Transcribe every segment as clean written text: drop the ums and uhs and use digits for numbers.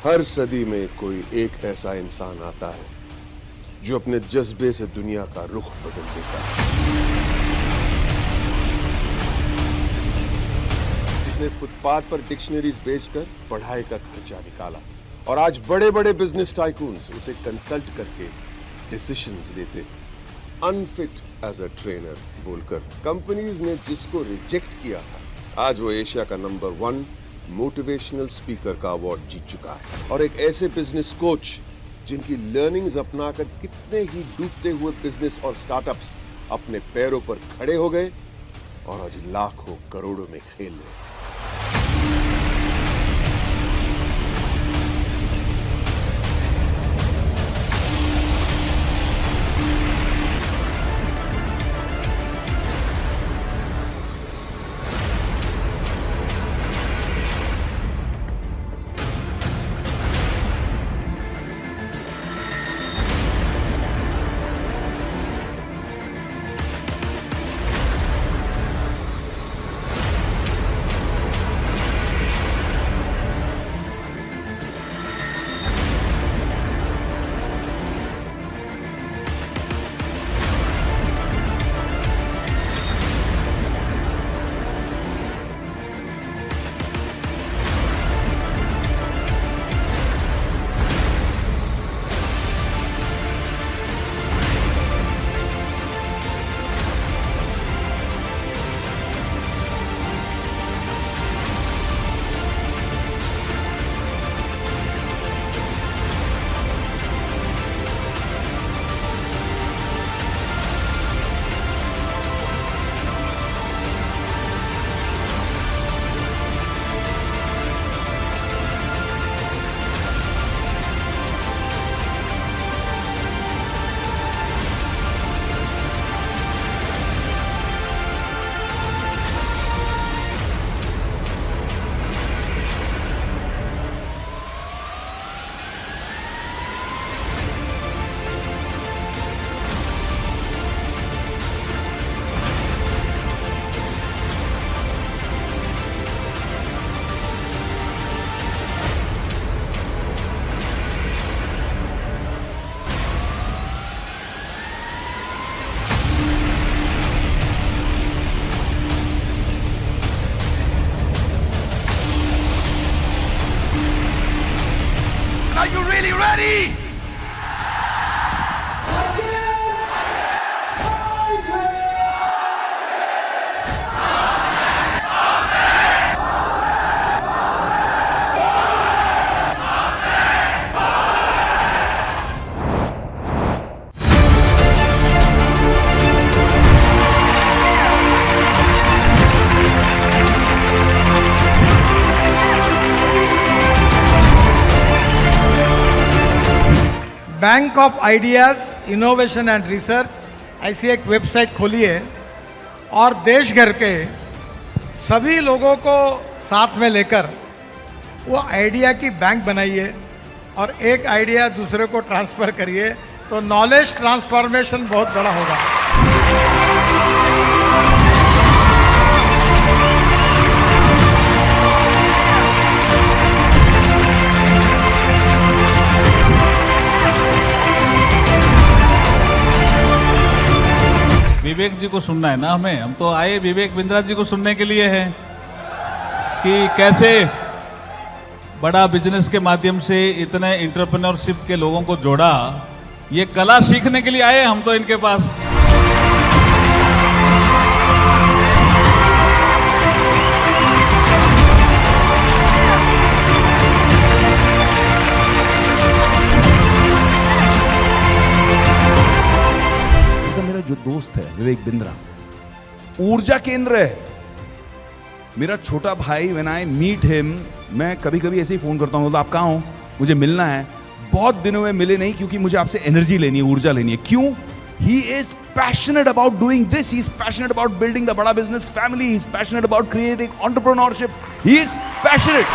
हर सदी में कोई एक ऐसा इंसान आता है जो अपने जज्बे से दुनिया का रुख बदल देता है, जिसने फुटपाथ पर डिक्शनरीज बेचकर पढ़ाई का खर्चा निकाला और आज बड़े बड़े बिजनेस टाइकून्स उसे कंसल्ट करके डिसीजंस लेते। अनफिट एज अ ट्रेनर बोलकर कंपनीज ने जिसको रिजेक्ट किया था, आज वो एशिया का नंबर 1 मोटिवेशनल स्पीकर का अवार्ड जीत चुका है। और एक ऐसे बिजनेस कोच जिनकी लर्निंग्स अपनाकर कितने ही डूबते हुए बिजनेस और स्टार्टअप्स अपने पैरों पर खड़े हो गए और आज लाखों करोड़ों में खेल रहे। Are you really ready? Bank of ideas innovation and research ऐसी एक वेबसाइट खोली है और देश भर के सभी लोगों को साथ में लेकर वो आइडिया की बैंक बनाइए और एक आइडिया दूसरे को ट्रांसफ़र करिए तो नॉलेज ट्रांसफॉर्मेशन बहुत बड़ा होगा। विवेक जी को सुनना है ना हमें, हम तो आए विवेक बिंद्रा जी को सुनने के लिए हैं कि कैसे बड़ा बिजनेस के माध्यम से इतने एंटरप्रेन्योरशिप के लोगों को जोड़ा। ये कला सीखने के लिए आए हम तो इनके पास। जो दोस्त है विवेक बिंद्रा ऊर्जा केंद्र है। मेरा छोटा भाई, व्हेन आई मीट हिम, मैं कभी कभी ऐसे ही फोन करता हूँ, तो आप कहाँ हो, मुझे मिलना है। बहुत दिनों में मिले नहीं क्योंकि मुझे आपसे एनर्जी लेनी है, ऊर्जा लेनी है। क्यों? He is passionate about doing this, he is passionate about building the Bada business family, he is passionate about creating entrepreneurship, he is passionate.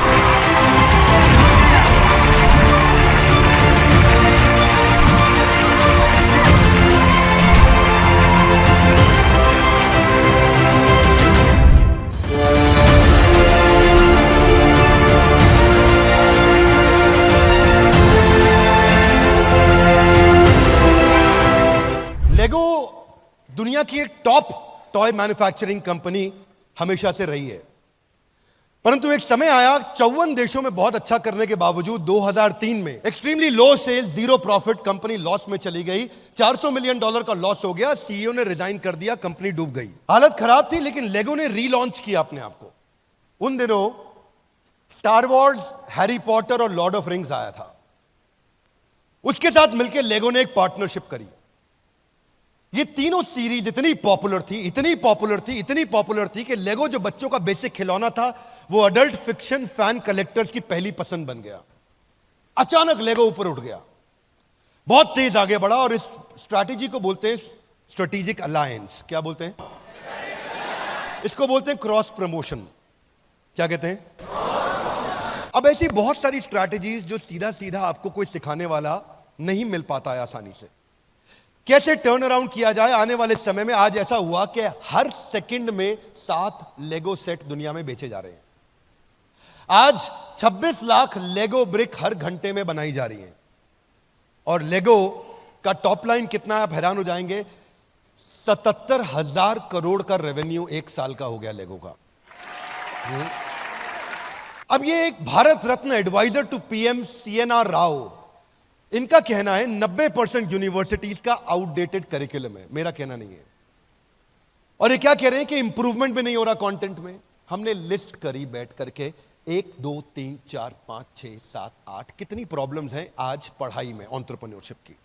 Lego दुनिया की एक टॉप टॉय मैन्युफैक्चरिंग कंपनी हमेशा से रही है, परंतु एक समय आया 54 देशों में बहुत अच्छा करने के बावजूद 2003 में extremely low sales, zero profit, company loss में चली गई। $400 मिलियन का लॉस हो गया, सीईओ ने रिजाइन कर दिया, कंपनी डूब गई। हालत खराब थी, लेकिन लेगो ने रीलॉन्च किया अपने आप को। उन दिनों स्टार वॉर्स, हैरी पॉटर और लॉर्ड ऑफ रिंग्स आया था। उसके साथ मिलकर लेगो ने एक पार्टनरशिप करी। ये तीनों सीरीज इतनी पॉपुलर थी कि लेगो जो बच्चों का बेसिक खिलौना था, वो अडल्ट फिक्शन फैन कलेक्टर्स की पहली पसंद बन गया। अचानक लेगो ऊपर उठ गया, बहुत तेज आगे बढ़ा, और इस स्ट्रैटेजी को बोलते हैं स्ट्रेटेजिक अलायंस। क्या बोलते हैं इसको? बोलते हैं क्रॉस प्रमोशन। क्या कहते हैं? अब ऐसी बहुत सारी स्ट्रैटेजीज जो सीधा सीधा आपको कोई सिखाने वाला नहीं मिल पाता है आसानी से, कैसे टर्न अराउंड किया जाए आने वाले समय में। आज ऐसा हुआ कि हर सेकंड में 7 लेगो सेट दुनिया में बेचे जा रहे हैं। आज 26 लाख लेगो ब्रिक हर घंटे में बनाई जा रही हैं, और लेगो का टॉप लाइन कितना है आप हैरान हो जाएंगे। 77,000 करोड़ का रेवेन्यू एक साल का हो गया लेगो का। अब ये एक Bharat Ratna advisor to PM CNR Rao, इनका कहना है 90% यूनिवर्सिटीज का आउटडेटेड करिकुलम है। मेरा कहना नहीं है। और ये क्या कह रहे हैं कि इंप्रूवमेंट भी नहीं हो रहा कंटेंट में। हमने लिस्ट करी बैठ करके 1 2 3 4 5 6 7 8 कितनी प्रॉब्लम्स हैं आज पढ़ाई में, एंटरप्रेन्योरशिप की।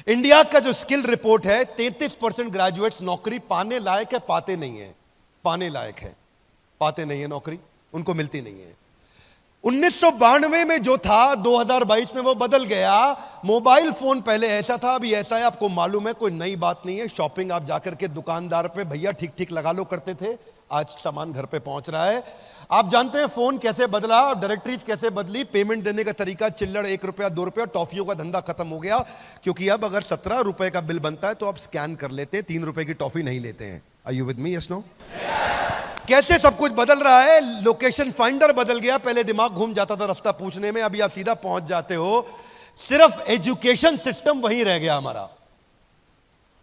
इंडिया का जो स्किल रिपोर्ट है, 33% ग्रेजुएट्स नौकरी पाने लायक है, पाते नहीं है। पाने लायक है, पाते नहीं है नौकरी, उनको मिलती नहीं है। 1992 में जो था 2022 में वो बदल गया। मोबाइल फोन पहले ऐसा था, अभी ऐसा है, आपको मालूम है, कोई नई बात नहीं है। शॉपिंग आप जाकर के दुकानदार पे भैया ठीक ठीक लगा लो करते थे, आज सामान घर पे पहुंच रहा है। आप जानते हैं फोन कैसे बदला, डायरेक्टरीज कैसे बदली, पेमेंट देने का तरीका चिल्लड़ 1 रुपया 2 रुपया, टॉफियों का धंधा खत्म हो गया, क्योंकि अब अगर 17 रुपए का बिल बनता है तो आप स्कैन कर लेते हैं, 3 रुपए की टॉफी नहीं लेते हैं। Are you with me? Yes no? कैसे सब कुछ बदल रहा है। लोकेशन फाइंडर बदल गया, पहले दिमाग घूम जाता था रास्ता पूछने में, अभी आप सीधा पहुंच जाते हो। सिर्फ एजुकेशन सिस्टम वहीं रह गया हमारा,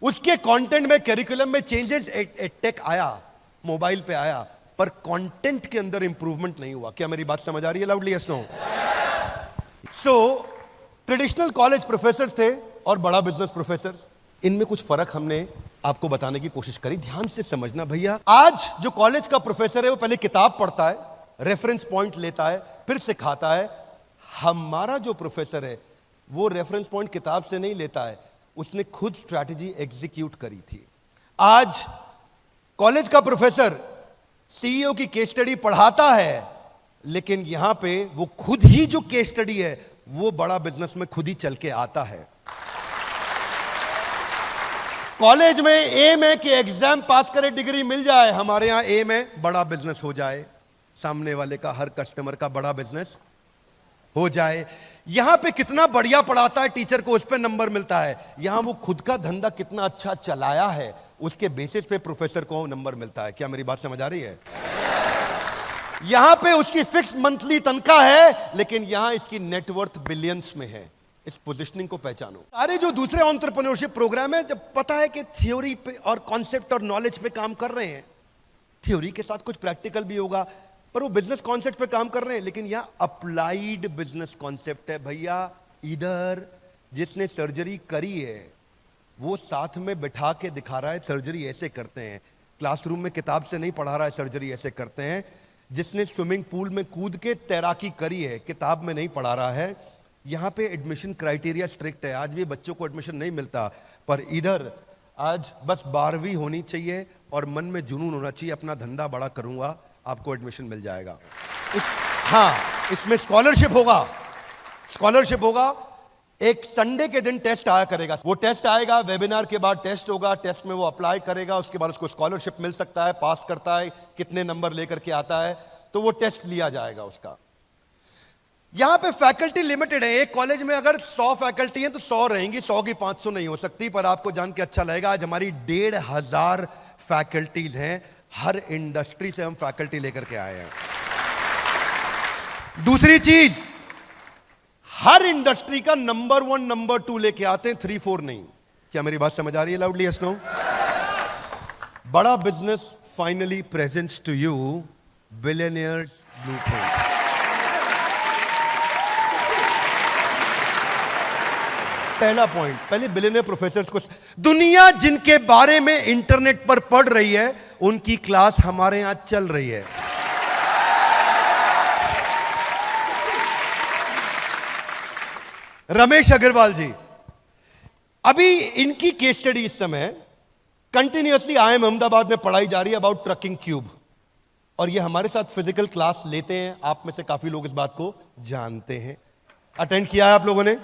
उसके कंटेंट में, करिकुलम में चेंजेस, टेक आया, मोबाइल पे आया, पर कंटेंट के अंदर इंप्रूवमेंट नहीं हुआ। क्या मेरी बात समझ आ रही है loudly? Yes no? So traditional college professor थे और बड़ा बिजनेस प्रोफेसर, इनमें कुछ फर्क हमने आपको बताने की कोशिश करी। ध्यान से समझना भैया। आज जो कॉलेज का प्रोफेसर है वो पहले किताब पढ़ता है, रेफरेंस पॉइंट लेता है, फिर सिखाता है। हमारा जो प्रोफेसर है वो रेफरेंस पॉइंट किताब से नहीं लेता है, उसने खुद स्ट्रैटेजी एग्जीक्यूट करी थी। आज कॉलेज का प्रोफेसर सीईओ की केस स्टडी पढ़ाता है, लेकिन यहां पे वो खुद ही जो केस स्टडी है वो बड़ा बिजनेस में खुद ही चल के आता है। कॉलेज में एम है कि एग्जाम पास करे, डिग्री मिल जाए। हमारे यहां एम है बड़ा बिजनेस हो जाए, सामने वाले का, हर कस्टमर का बड़ा बिजनेस हो जाए। यहां पे कितना बढ़िया पढ़ाता है टीचर को, उस पे नंबर मिलता है। यहां वो खुद का धंधा कितना अच्छा चलाया है, उसके बेसिस पे प्रोफेसर को नंबर मिलता है। क्या मेरी बात समझ आ रही है? यहां पे उसकी फिक्स मंथली तनख्वाह है, लेकिन यहां इसकी नेटवर्थ बिलियंस में है। इस पोजीशनिंग को पहचानो। सारे जो दूसरे एंटरप्रेन्योरशिप प्रोग्राम है, जब पता है कि थ्योरी पे और कॉन्सेप्ट और नॉलेज पे काम कर रहे हैं, थ्योरी के साथ कुछ प्रैक्टिकल भी होगा, पर वो बिजनेस कॉन्सेप्ट पे काम कर रहे हैं। लेकिन यहां अप्लाइड बिजनेस कॉन्सेप्ट है भैया। इधर जिसने सर्जरी करी है वो साथ में बिठा के दिखा रहा है सर्जरी ऐसे करते हैं, क्लासरूम में किताब से नहीं पढ़ा रहा है सर्जरी ऐसे करते हैं। जिसने स्विमिंग पूल में कूद के तैराकी करी है, किताब में नहीं पढ़ा रहा है। यहां पे एडमिशन क्राइटेरिया स्ट्रिक्ट है, आज भी बच्चों को एडमिशन नहीं मिलता, पर इधर आज बस 12वीं होनी चाहिए और मन में जुनून होना चाहिए, अपना धंधा बड़ा करूंगा, आपको एडमिशन मिल जाएगा। हाँ, इसमें स्कॉलरशिप होगा, स्कॉलरशिप होगा। एक संडे के दिन टेस्ट आया करेगा, वो टेस्ट आएगा, वेबिनार के बाद टेस्ट होगा, टेस्ट में वो अप्लाई करेगा, उसके बाद उसको स्कॉलरशिप मिल सकता है, पास करता है, कितने नंबर लेकर के आता है, तो वो टेस्ट लिया जाएगा उसका। यहां पे फैकल्टी लिमिटेड है। एक कॉलेज में अगर 100 फैकल्टी हैं तो 100 रहेंगी, 100 की 500 नहीं हो सकती। पर आपको जान के अच्छा लगेगा, आज हमारी 1,500 फैकल्टीज हैं। हर इंडस्ट्री से हम फैकल्टी लेकर के आए हैं। दूसरी चीज, हर इंडस्ट्री का नंबर 1 नंबर 2 लेके आते हैं, 3 4 नहीं। क्या मेरी बात समझ आ रही है? Loudly yes no? Bada business finally presents to you billionaires blueprint. पहला पॉइंट, पहले बिलियनियर प्रोफेसर्स को, दुनिया जिनके बारे में इंटरनेट पर पढ़ रही है उनकी क्लास हमारे यहां चल रही है। रमेश अग्रवाल जी, अभी इनकी केस स्टडी इस समय कंटिन्यूअसली IIM अहमदाबाद में पढ़ाई जा रही है अबाउट ट्रकिंग क्यूब, और ये हमारे साथ फिजिकल क्लास लेते हैं। आप में से काफी लोग इस बात को जानते हैं, अटेंड किया है आप लोगों ने।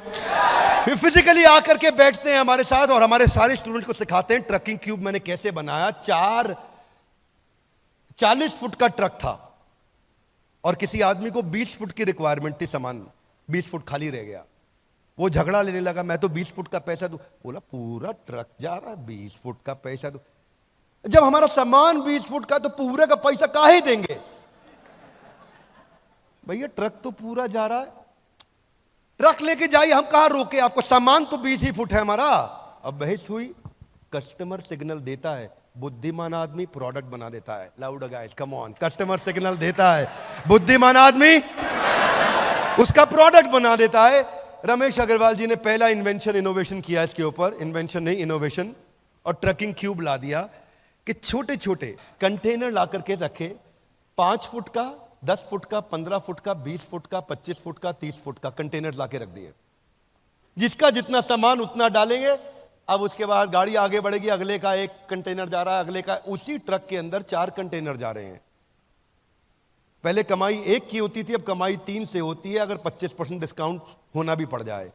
फिर फिजिकली आकर के बैठते हैं हमारे साथ और हमारे सारे स्टूडेंट्स को सिखाते हैं ट्रकिंग क्यूब मैंने कैसे बनाया। 40 फुट का ट्रक था और किसी आदमी को 20 फुट की रिक्वायरमेंट थी, सामान 20 फुट खाली रह गया। वो झगड़ा लेने लगा, मैं तो 20 फुट का पैसा दूं। बोला पूरा ट्रक जा रहा है, 20 फुट का पैसा दूं। जब हमारा सामान 20 फुट का तो पूरे का पैसा काहे देंगे भैया? ट्रक तो पूरा जा रहा है, ट्रक लेके जाइए, हम कहां रोके आपको? सामान तो 20 ही फुट है हमारा। अब बहस हुई, कस्टमर सिग्नल देता है, बुद्धिमान आदमी प्रोडक्ट बना देता है। Loud guys, come on, customer signal देता है, बुद्धिमान आदमी उसका प्रोडक्ट बना देता है। रमेश अग्रवाल जी ने पहला इनोवेशन किया इसके ऊपर, इन्वेंशन नहीं इनोवेशन, और ट्रकिंग क्यूब ला दिया कि छोटे छोटे कंटेनर ला करके रखे, 5 फुट का, 10 फुट का, 15 फुट का, 20 फुट का, 25 फुट का, 30 फुट का कंटेनर लाके रख दिए। जिसका जितना सामान उतना डालेंगे। अब उसके बाद गाड़ी आगे बढ़ेगी, अगले का एक कंटेनर जा रहा है, अगले का, उसी ट्रक के अंदर 4 कंटेनर जा रहे हैं। पहले कमाई 1 की होती थी, अब कमाई 3 से होती है, अगर 25% डिस्काउंट होना भी पड़ जाए।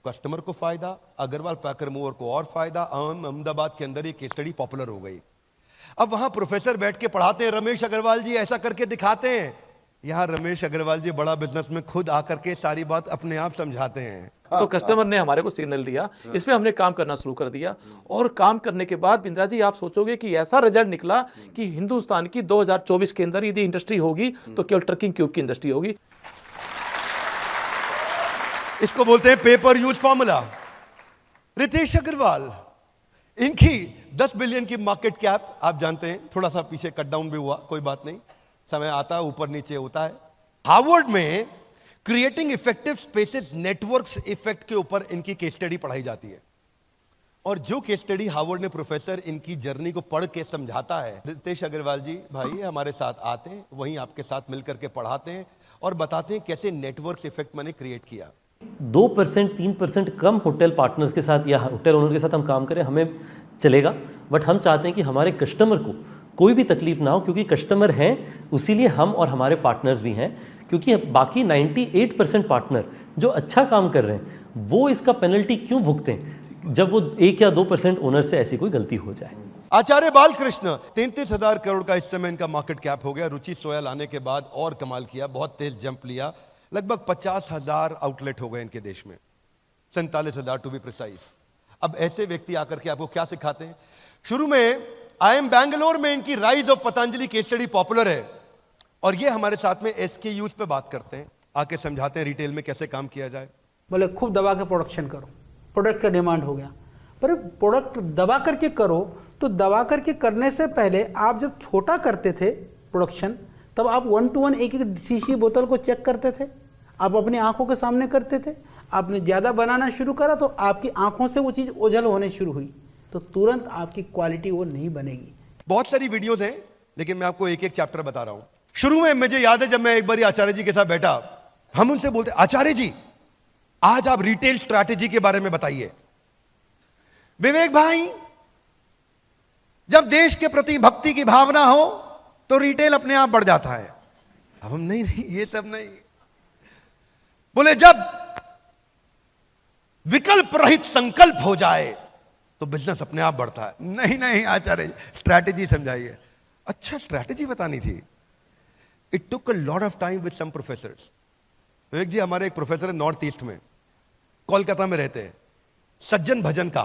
कस्टमर को फायदा, अग्रवाल पैकर मूवर को और फायदा। अहमदाबाद के अंदर ये केस स्टडी पॉपुलर हो गई। अब वहां प्रोफेसर बैठ के पढ़ाते हैं, रमेश अग्रवाल जी ऐसा करके दिखाते हैं। यहां रमेश अग्रवाल जी बड़ा बिजनेस में खुद आकर के सारी बात अपने आप समझाते हैं। तो कस्टमर ने हमारे को सिग्नल दिया, इसमें हमने काम करना शुरू कर दिया, और काम करने के बाद बिंद्रा जी आप सोचोगे कि ऐसा रिजल्ट निकला कि हिंदुस्तान की 2024 के अंदर यदि इंडस्ट्री होगी तो केवल ट्रकिंग क्यूब की इंडस्ट्री होगी। इसको बोलते हैं paper use formula. Ritesh Agarwal, इनकी 10 बिलियन की मार्केट कैप आप जानते हैं, थोड़ा सा पीछे कट डाउन भी हुआ, कोई बात नहीं, समय आता है ऊपर नीचे होता है। हार्वर्ड में creating effective spaces networks effect के ऊपर इनकी केस स्टडी पढ़ाई जाती है, और जो केस स्टडी हार्वर्ड ने प्रोफेसर इनकी जर्नी को पढ़ के समझाता है, रितेश अग्रवाल जी भाई हमारे साथ आते हैं, वहीं आपके साथ मिलकर के पढ़ाते हैं और बताते हैं कैसे नेटवर्क्स इफेक्ट मैंने क्रिएट किया। 2% 3% कम होटल पार्टनर्स के साथ या होटल ओनर के साथ हम काम करें हमें चलेगा, बट हम चाहते हैं कि हमारे कस्टमर को कोई भी तकलीफ ना हो, क्योंकि कस्टमर हैं उसीलिए हम और हमारे पार्टनर्स भी हैं। क्योंकि बाकी 98% पार्टनर जो अच्छा काम कर रहे हैं वो इसका पेनल्टी क्यों भुगतें जब वो 1 या 2% ओनर से ऐसी कोई गलती हो जाए। आचार्य बालकृष्ण, 33,000 करोड़ का इस समय इनका मार्केट कैप हो गया। रुचि सोया लाने के बाद और कमाल किया, बहुत तेज जंप लिया, लगभग 50,000 आउटलेट हो गए इनके देश में, 47,000 टू बी प्रिसाइज। अब ऐसे व्यक्ति आकर के आपको क्या सिखाते हैं? शुरू में IIM बैंगलोर में इनकी rise of Patanjali case study popular है, और ये हमारे साथ में SKUs पे बात करते हैं, आके समझाते हैं रिटेल में कैसे काम किया जाए। बोले खूब दबा के प्रोडक्शन करो, प्रोडक्ट का डिमांड हो गया, पर प्रोडक्ट दबा करके करो, तो दबा करके करने से पहले आप जब छोटा करते थे प्रोडक्शन, तब आप 1 to 1 एक शीशी बोतल को चेक करते थे, आप अपनी आंखों के सामने करते थे। आपने ज़्यादा बनाना शुरू करा तो आपकी आंखों से वो चीज़ ओझल होने शुरू हुई, तो तुरंत आपकी क्वालिटी वो नहीं बनेगी। बहुत सारी वीडियोस हैं, लेकिन मैं आपको एक एक चैप्टर बता रहा हूं। शुरू में मुझे याद है जब मैं एक बार आचार्य जी के साथ बैठा, हम उनसे बोलते, आचार्य जी आज आप रिटेल स्ट्रैटेजी के बारे में बताइए। विवेक भाई, जब देश के प्रति भक्ति की भावना हो तो रिटेल अपने आप बढ़ जाता है। अब हम नहीं ये सब नहीं। बोले जब विकल्प रहित संकल्प हो जाए तो बिजनेस अपने आप बढ़ता है। नहीं आचार्य जी, स्ट्रैटेजी समझाइए। अच्छा, स्ट्रैटेजी बतानी थी। It took a lot of time with some professors. Vivek ji, हमारे एक प्रोफेसर है नॉर्थ ईस्ट में, कोलकाता में रहते हैं, सज्जन भजन का,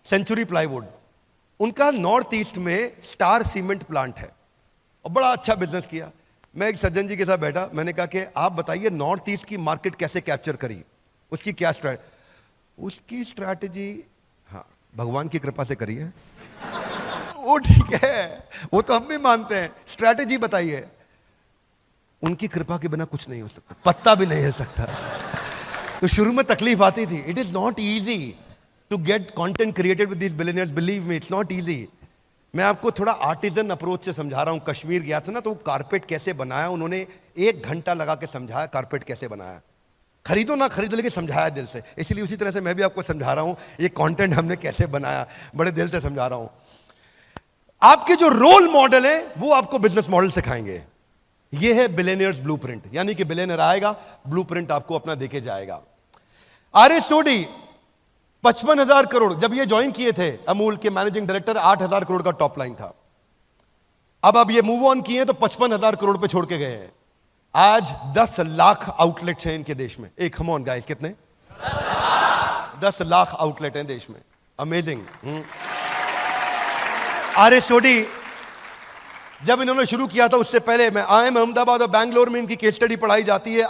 सेंचुरी प्लाईवुड, उनका नॉर्थ ईस्ट में स्टार सीमेंट प्लांट है और बड़ा अच्छा बिजनेस किया। मैं एक सज्जन जी के साथ बैठा, मैंने कहा कि आप बताइए नॉर्थ ईस्ट की मार्केट कैसे कैप्चर करी, उसकी क्या स्ट्रैटेजी। उसकी स्ट्रैटेजी, हाँ, भगवान की कृपा से करिए। वो ठीक है, वो तो हम भी मानते हैं, स्ट्रैटेजी बताइए। उनकी कृपा के बिना कुछ नहीं हो सकता, पत्ता भी नहीं हिल सकता। तो शुरू में तकलीफ आती थी। It is not easy to get content created with these billionaires, believe me, it's not easy. मैं आपको थोड़ा आर्टिजन अप्रोच से समझा रहा हूं। कश्मीर गया था ना, तो कारपेट कैसे बनाया, उन्होंने 1 घंटा लगा के समझाया कारपेट कैसे बनाया। खरीदो ना खरीदो, लेकिन समझाया दिल से। इसलिए उसी तरह से मैं भी आपको समझा रहा हूं ये कंटेंट हमने कैसे बनाया, बड़े दिल से समझा रहा हूं। आपके जो रोल मॉडल है वो आपको बिजनेस मॉडल सिखाएंगे। ये है बिलियनियर्स ब्लूप्रिंट, यानी कि बिलियनियर आएगा, ब्लूप्रिंट आपको अपना देके जाएगा। आर.एस. सोडी 55,000 करोड़, जब ये ज्वाइन किए थे अमूल के मैनेजिंग डायरेक्टर, 8,000 करोड़ का टॉप लाइन था। अब ये मूव ऑन किए तो 55,000 करोड़ पे छोड़ के गए हैं। आज 10 लाख आउटलेट्स हैं इनके देश में। एक कम ऑन गाइस, कितने? 10 लाख आउटलेट हैं देश में। अमेजिंग। आर.एस. सोडी जब इन्होंने शुरू किया था, उससे पहले मैं IIM अहमदाबाद और बैंगलोर में इनकी केस स्टडी पढ़ाई जाती है,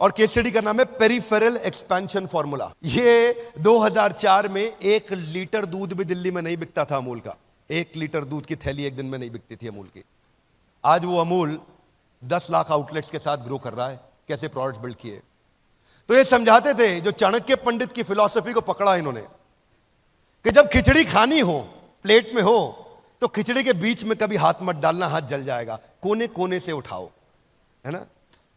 और केस स्टडी का नाम है पेरिफेरल एक्सपेंशन फॉर्मूला। ये 2004 में 1 लीटर दूध भी दिल्ली में नहीं बिकता था अमूल का। 1 लीटर दूध की थैली एक दिन में नहीं बिकती थी अमूल की। आज वो अमूल 10 लाख आउटलेट्स के साथ ग्रो कर रहा है। कैसे प्रोडक्ट्स बिल्ड किए। तो ये समझाते थे, जो चाणक्य पंडित की फिलॉसफी को पकड़ा इन्होंने, कि जब खिचड़ी खानी हो, प्लेट में हो, तो खिचड़ी के बीच में कभी हाथ मत डालना, हाथ जल जाएगा। कोने कोने से उठाओ, है ना,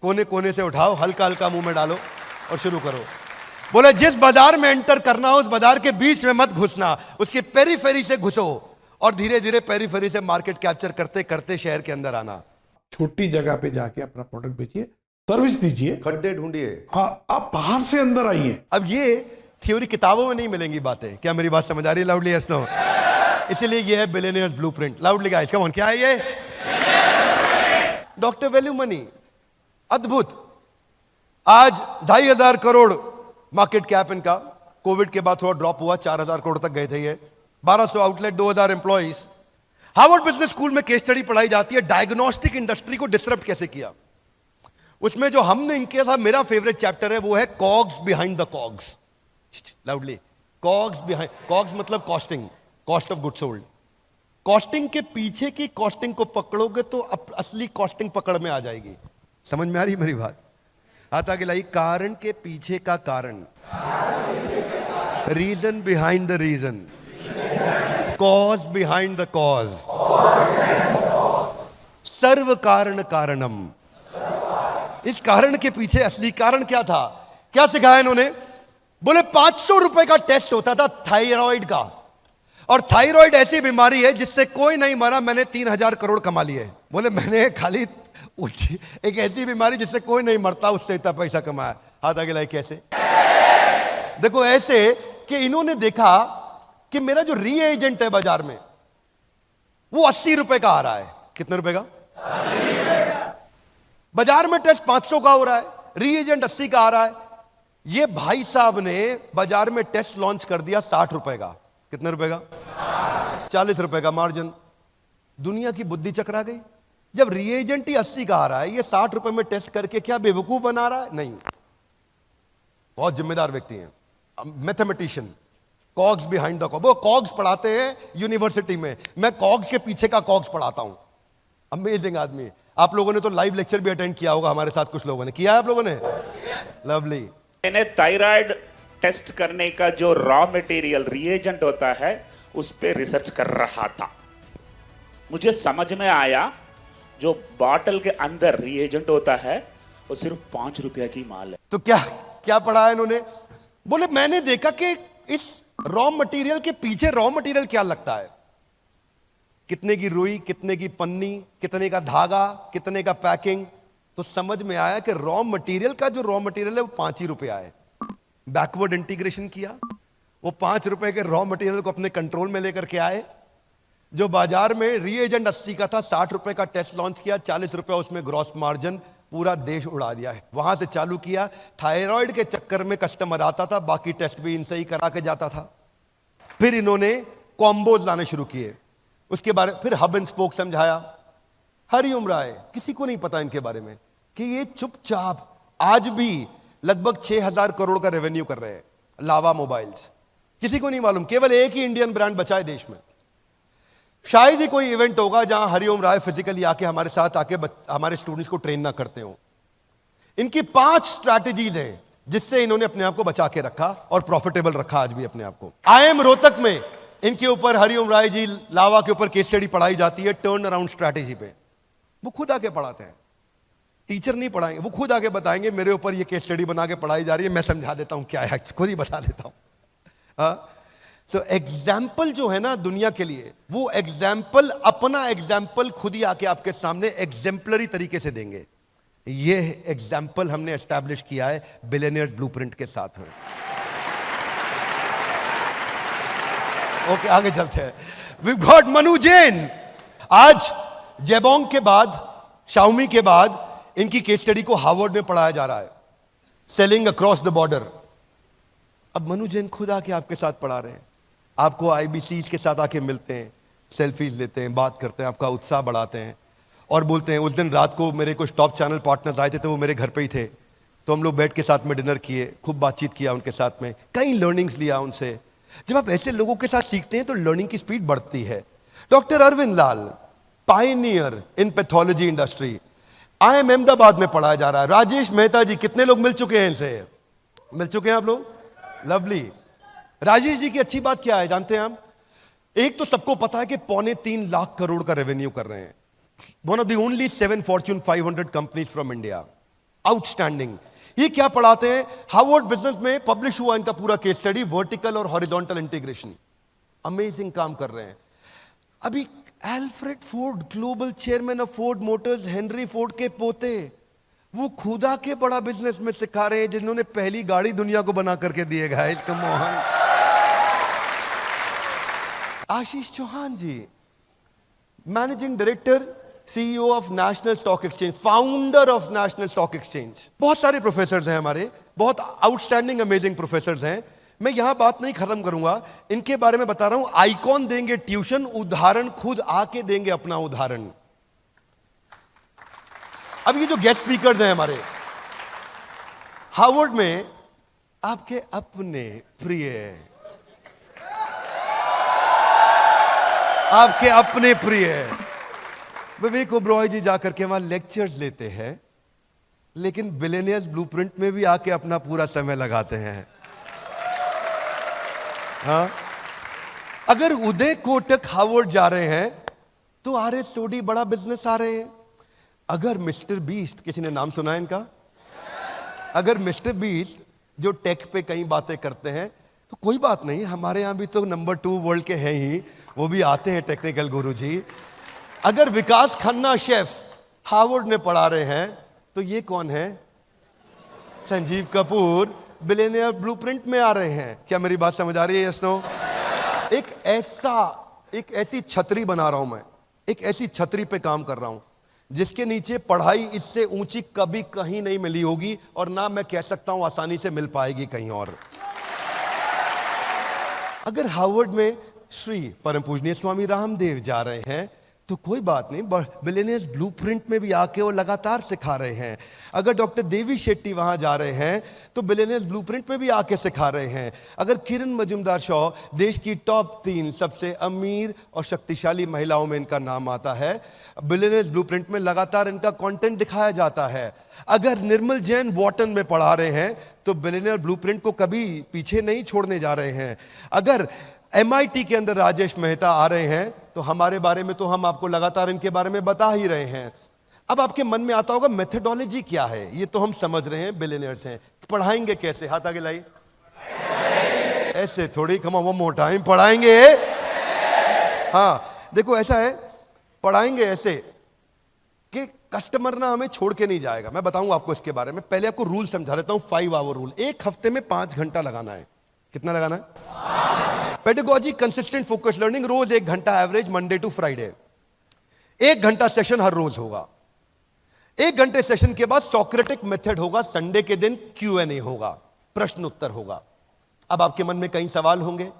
कोने कोने से उठाओ, हल्का हल्का मुंह में डालो और शुरू करो। बोले जिस बाजार में एंटर करना हो, उस बाजार के बीच में मत घुसना, उसकी पेरीफेरी से घुसो, और धीरे धीरे पेरीफेरी से मार्केट कैप्चर करते करते शहर के अंदर आना। छोटी जगह पे जाके अपना प्रोडक्ट बेचिए, सर्विस दीजिए, खड्डे ढूंढिए। हाँ, आप बाहर से अंदर आइए। अब ये थ्योरी किताबों में नहीं मिलेंगी बातें। क्या मेरी बात समझ आ रही है? Loudly yes no. इसीलिए ये है billionaires blueprint. Loudly guys, come on, क्या है ये? डॉक्टर वैल्यू मनी, अद्भुत। आज 2,500 करोड़ मार्केट कैप इनका। कोविड के बाद थोड़ा ड्रॉप हुआ, 4,000 करोड़ तक गए थे ये। 1200 outlet, 2,000 employees. Harvard business school में केस स्टडी पढ़ाई जाती है, डायग्नोस्टिक इंडस्ट्री को डिसरप्ट कैसे किया। उसमें जो हमने इनके साथ, मेरा फेवरेट चैप्टर है, वो है cogs behind the cogs. Loudly, cogs behind, cogs मतलब costing, cost of good sold. Costing के पीछे की कॉस्टिंग को पकड़ोगे तो असली कॉस्टिंग पकड़ में आ जाएगी। समझ में आ रही मेरी बात? हाथ आगे लाइए। कारण के पीछे का कारण, reason behind the reason, cause behind the cause, सर्व कारण कारणम। इस कारण के पीछे असली कारण क्या था? क्या सिखाया इन्होंने? बोले 500 रुपए का टेस्ट होता था थायराइड का, और थायराइड ऐसी बीमारी है जिससे कोई नहीं मरा, मैंने 3,000 करोड़ कमा लिए। बोले मैंने खाली एक ऐसी बीमारी जिससे कोई नहीं मरता, उससे इतना पैसा कमाया। हाथ आगे लाइए। कैसे? देखो, ऐसे कि इन्होंने देखा कि मेरा जो रीएजेंट है बाजार में, वो 80 रुपए का आ रहा है। कितने रुपए का? 80 रुपए का। बाजार में टेस्ट 500 का हो रहा है, रीएजेंट 80 का आ रहा है। ये भाई साहब ने बाजार में टेस्ट लॉन्च कर दिया 60 रुपए का। कितने रुपए का? 40 रुपए का मार्जिन। दुनिया की बुद्धि चकरा गई। जब रिएजेंट ही 80 का आ रहा है, ये 60 रुपए में टेस्ट करके क्या बेवकूफ बना रहा है? नहीं, बहुत जिम्मेदार व्यक्ति हैं, mathematician. COGS behind the COGS, वो कॉग्स पढ़ाते हैं यूनिवर्सिटी में, मैं कॉग्स के पीछे का कॉग्स पढ़ाता हूं। अमेजिंग आदमी। आप लोगों ने तो लाइव लेक्चर भी अटेंड किया होगा हमारे साथ, कुछ लोगों ने किया है। आप लोगों ने? लवली। मैंने थायराइड टेस्ट करने का जो रॉ मटेरियल रिएजेंट होता है, उस पे रिसर्च कर रहा था। मुझे समझ में आया जो बॉटल के अंदर रिएजेंट होता है वो सिर्फ 5 रुपया की माल है। तो क्या क्या पढ़ा है इन्होंने? बोले मैंने देखा कि इस रॉ मटेरियल के पीछे रॉ मटेरियल क्या लगता है, कितने की रुई, कितने की पन्नी, कितने का धागा, कितने का पैकिंग। तो समझ में आया कि रॉ मटेरियल का जो रॉ मटेरियल है वो 5 ही रुपया है। बैकवर्ड इंटीग्रेशन किया, वो 5 रुपए के रॉ मटेरियल को अपने कंट्रोल में लेकर के आए। जो बाजार में रीएजेंट 80 का था, 60 रुपए का टेस्ट लॉन्च किया, 40 रुपए उसमें ग्रॉस मार्जिन, पूरा देश उड़ा दिया है। वहां से चालू किया। थायराइड के चक्कर में कस्टमर आता था, बाकी टेस्ट भी इनसे ही करा के जाता था। फिर इन्होंने कॉम्बोज लाने शुरू किए, उसके बारे फिर हब एंड स्पोक समझाया। हरिओम राय, किसी को नहीं पता इनके बारे में कि ये चुपचाप आज भी लगभग 6,000 करोड़ का रेवेन्यू कर रहे हैं। लावा मोबाइल्स, किसी को नहीं मालूम, केवल एक ही इंडियन ब्रांड बचा है देश में। शायद ही कोई इवेंट होगा जहां हरिओम राय फिजिकली आके हमारे साथ आके हमारे स्टूडेंट्स को ट्रेन ना करते हो। इनकी 5 स्ट्रैटेजीज हैं जिससे इन्होंने अपने आप को बचा के रखा और प्रॉफिटेबल रखा आज भी अपने आप को। IIM रोहतक में इनके ऊपर हरिओम राय जी लावा के ऊपर केस स्टडी पढ़ाई जाती है टर्न अराउंड स्ट्रैटेजी पे। वो खुद आके पढ़ाते हैं, टीचर नहीं पढ़ाएंगे, वो खुद आके बताएंगे मेरे ऊपर ये केस स्टडी बना के पढ़ाई जा रही है, मैं समझा देता हूं क्या है, खुद ही बता देता हूं। सो एग्जाम्पल जो है ना दुनिया के लिए, वो एग्जाम्पल अपना एग्जाम्पल खुद ही आके आपके सामने एग्जेम्पलरी तरीके से देंगे। ये एग्जाम्पल हमने एस्टैब्लिश किया है बिलियनियर्स ब्लूप्रिंट के साथ में। ओके, आगे चलते हैं। We got Manu Jain. आज जेबोंग के बाद, शाओमी के बाद इनकी केस स्टडी को हार्वर्ड में पढ़ाया जा रहा है, सेलिंग अक्रॉस द बॉर्डर। अब मनु जैन खुद आके आपके साथ पढ़ा रहे हैं, आपको आईबीसी के साथ आके मिलते हैं, सेल्फीज लेते हैं, बात करते हैं, आपका उत्साह बढ़ाते हैं और बोलते हैं। उस दिन रात को मेरे कुछ टॉप चैनल पार्टनर्स आए थे, तो वो मेरे घर पे ही थे, तो हम लोग बैठ के साथ में डिनर किए, खूब बातचीत किया उनके साथ में, कई लर्निंग्स लिया उनसे। जब आप ऐसे लोगों के साथ सीखते हैं तो लर्निंग की स्पीड बढ़ती है। Doctor Arvind Lal, pioneer in pathology industry, IIM Ahmedabad में पढ़ाया जा रहा है। राजेश मेहता जी, कितने लोग मिल चुके हैं इनसे? मिल चुके हैं आप लोग? लवली। राजेश जी की अच्छी बात क्या है जानते हैं आप? एक तो सबको पता है कि 3.25 लाख करोड़ का रेवेन्यू कर रहे हैं, one of the only 7 Fortune 500 companies from India. Outstanding. ये क्या पढ़ाते हैं? हार्वर्ड बिजनेस में पब्लिश हुआ इनका पूरा केस स्टडी, वर्टिकल और हॉरिजॉन्टल इंटीग्रेशन। अमेजिंग काम कर रहे हैं। अभी Alfred Ford, global chairman of Ford Motors, Henry Ford के पोते, वो खुदा के बड़ा बिजनेस में सिखा रहे हैं, जिन्होंने पहली गाड़ी दुनिया को बना करके दिए guys, come on. Ashish Chauhan ji, managing director, CEO of National Stock Exchange, founder of National Stock Exchange. बहुत सारे प्रोफेसर्स हैं हमारे, बहुत आउटस्टैंडिंग अमेजिंग प्रोफेसर्स हैं। मैं यहां बात नहीं खत्म करूंगा, इनके बारे में बता रहा हूं। आइकॉन देंगे ट्यूशन, उदाहरण खुद आके देंगे अपना उदाहरण। अब ये जो गेस्ट स्पीकर्स हैं हमारे, हार्वर्ड में आपके अपने प्रिय, आपके अपने प्रिय विवेक ओबरॉय जी जाकर के वहां लेक्चर्स लेते हैं, लेकिन बिलियनियर्स ब्लूप्रिंट में भी आके अपना पूरा समय लगाते हैं। हाँ, अगर उदय कोटक हार्वर्ड जा रहे हैं तो RS सोडी बड़ा बिजनेस आ रहे हैं। अगर मिस्टर बीस्ट, किसी ने नाम सुना है इनका? अगर मिस्टर बीस्ट जो टेक पे कई बातें करते हैं, तो कोई बात नहीं, हमारे यहां भी तो नंबर 2 वर्ल्ड के हैं ही, वो भी आते हैं टेक्निकल गुरु जी। अगर विकास खन्ना शेफ हार्वर्ड में पढ़ा रहे हैं, तो ये कौन है? संजीव कपूर बिलियनियर ब्लूप्रिंट में आ रहे हैं। क्या मेरी बात समझ आ रही है? Yes no? एक ऐसी छतरी बना रहा हूं मैं, एक ऐसी छतरी पे काम कर रहा हूं जिसके नीचे पढ़ाई इससे ऊंची कभी कहीं नहीं मिली होगी, और ना मैं कह सकता हूं आसानी से मिल पाएगी कहीं और। अगर हार्वर्ड में श्री परम पूजनीय स्वामी रामदेव जा रहे हैं, तो कोई बात नहीं, बिलियनियर्स ब्लूप्रिंट में भी आके वो लगातार सिखा रहे हैं। अगर डॉक्टर देवी शेट्टी वहां जा रहे हैं, तो बिलियनियर्स ब्लूप्रिंट में भी आके सिखा रहे हैं। अगर किरण मजुमदार शॉ, देश की टॉप 3 सबसे अमीर और शक्तिशाली महिलाओं में इनका नाम आता है, बिलियनियर्स ब्लूप्रिंट में लगातार इनका कंटेंट दिखाया जाता है। अगर निर्मल जैन वॉटन में पढ़ा रहे हैं, तो बिलियनियर ब्लूप्रिंट को कभी पीछे नहीं छोड़ने जा रहे हैं। अगर MIT के अंदर राजेश मेहता आ रहे हैं, तो हमारे बारे में तो हम आपको लगातार इनके बारे में बता ही रहे हैं। अब आपके मन में आता होगा मेथोडोलॉजी क्या है? ये तो हम समझ रहे हैं, बिलियनियर्स हैं, पढ़ाएंगे कैसे? हाथ आगे लाई। ऐसे थोड़ी, come on one more time, पढ़ाएंगे। हाँ देखो, ऐसा है, पढ़ाएंगे ऐसे कि कस्टमर ना हमें छोड़ के नहीं जाएगा। मैं बताऊंगा आपको इसके बारे में, पहले आपको रूल समझा देता हूं। 5 आवर रूल, एक हफ्ते में 5 घंटा लगाना है। कितना लगाना है? पेडागोजी, कंसिस्टेंट फोकस लर्निंग, रोज 1 घंटा एवरेज, मंडे टू फ्राइडे। 1 घंटा सेशन हर रोज होगा। 1 घंटे सेशन के बाद सोक्रेटिक मेथड होगा, संडे के दिन Q&A होगा, प्रश्न उत्तर होगा। अब आपके मन में कई सवाल होंगे,